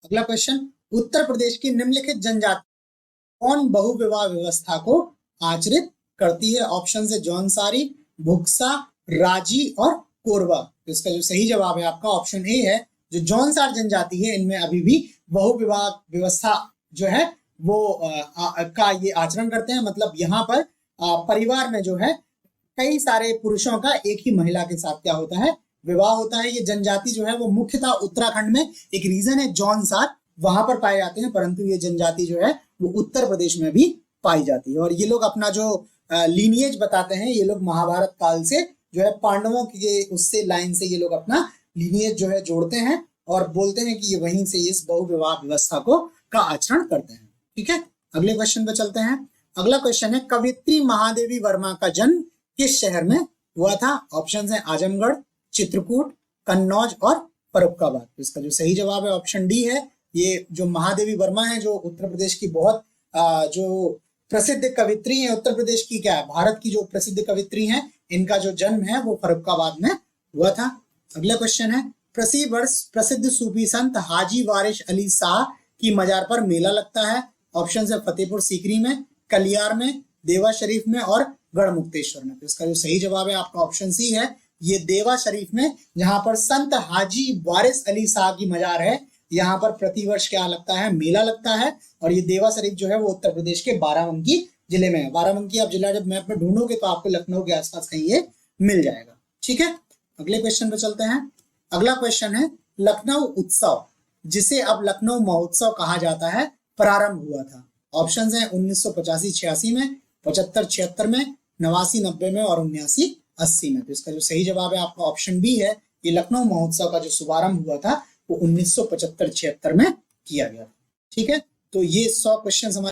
अगला क्वेश्चन, उत्तर प्रदेश की निम्नलिखित जनजाति कौन बहुविवाह व्यवस्था को आचरित करती है? ऑप्शन है जौनसारी, भुक्सा, राजी और कोरबा। तो इसका जो सही जवाब है आपका ऑप्शन ए है। जो जौनसार जनजाति है इनमें अभी भी बहुविवाह व्यवस्था जो है वो का ये आचरण करते हैं। मतलब यहाँ पर परिवार में जो है कई सारे पुरुषों का एक ही महिला के साथ क्या होता है, विवाह होता है। ये जनजाति जो है वो मुख्यतः उत्तराखंड में एक रीजन है जौनसार, वहां पर पाए जाते हैं, परंतु ये जनजाति जो है वो उत्तर प्रदेश में भी पाई जाती है। और ये लोग अपना जो लीनिएज बताते हैं, ये लोग महाभारत काल से जो है पांडवों की उससे लाइन से ये लोग अपना लीनिएज जो है जोड़ते हैं और बोलते हैं कि ये वहीं से इस बहुविवाह व्यवस्था को का आचरण करते हैं। ठीक है, अगले क्वेश्चन पे चलते हैं। अगला क्वेश्चन है, कवियत्री महादेवी वर्मा का जन्म किस शहर में हुआ था? ऑप्शन है आजमगढ़, चित्रकूट, कन्नौज और फर्रुखाबाद। इसका जो सही जवाब है ऑप्शन डी है। ये जो महादेवी वर्मा है जो उत्तर प्रदेश की बहुत जो प्रसिद्ध कवित्री है, उत्तर प्रदेश की क्या है, भारत की जो प्रसिद्ध कवित्री हैं, इनका जो जन्म है वो फर्रुखाबाद में हुआ था। अगला क्वेश्चन है, प्रसिद्ध सूफी संत हाजी वारिस अली शाह की मजार पर मेला लगता है। ऑप्शन है फतेहपुर सीकरी में, कलियार में, देवा शरीफ में और गढ़मुक्तेश्वर में। तो इसका जो सही जवाब है आपका ऑप्शन सी है, ये देवा शरीफ में, जहां पर संत हाजी वारिस अली शाह की मजार है, यहाँ पर प्रतिवर्ष क्या लगता है, मेला लगता है। और ये देवा शरीफ जो है वो उत्तर प्रदेश के बाराबंकी जिले में है। बाराबंकी आप जिला जब मैप में ढूंढोगे तो आपको लखनऊ के आसपास कहीं ये मिल जाएगा। ठीक है, अगले क्वेश्चन पे चलते हैं। अगला क्वेश्चन है, लखनऊ उत्सव जिसे अब लखनऊ महोत्सव कहा जाता है प्रारंभ हुआ था। ऑप्शन है 1985-86 में, 75-76 में, 89-90 में और 79-80 में। तो इसका जो सही जवाब है आपका ऑप्शन बी है। ये लखनऊ महोत्सव का जो शुभारंभ हुआ था वो 1975-76 में किया गया था। ठीक है, तो ये 100 क्वेश्चन हमारे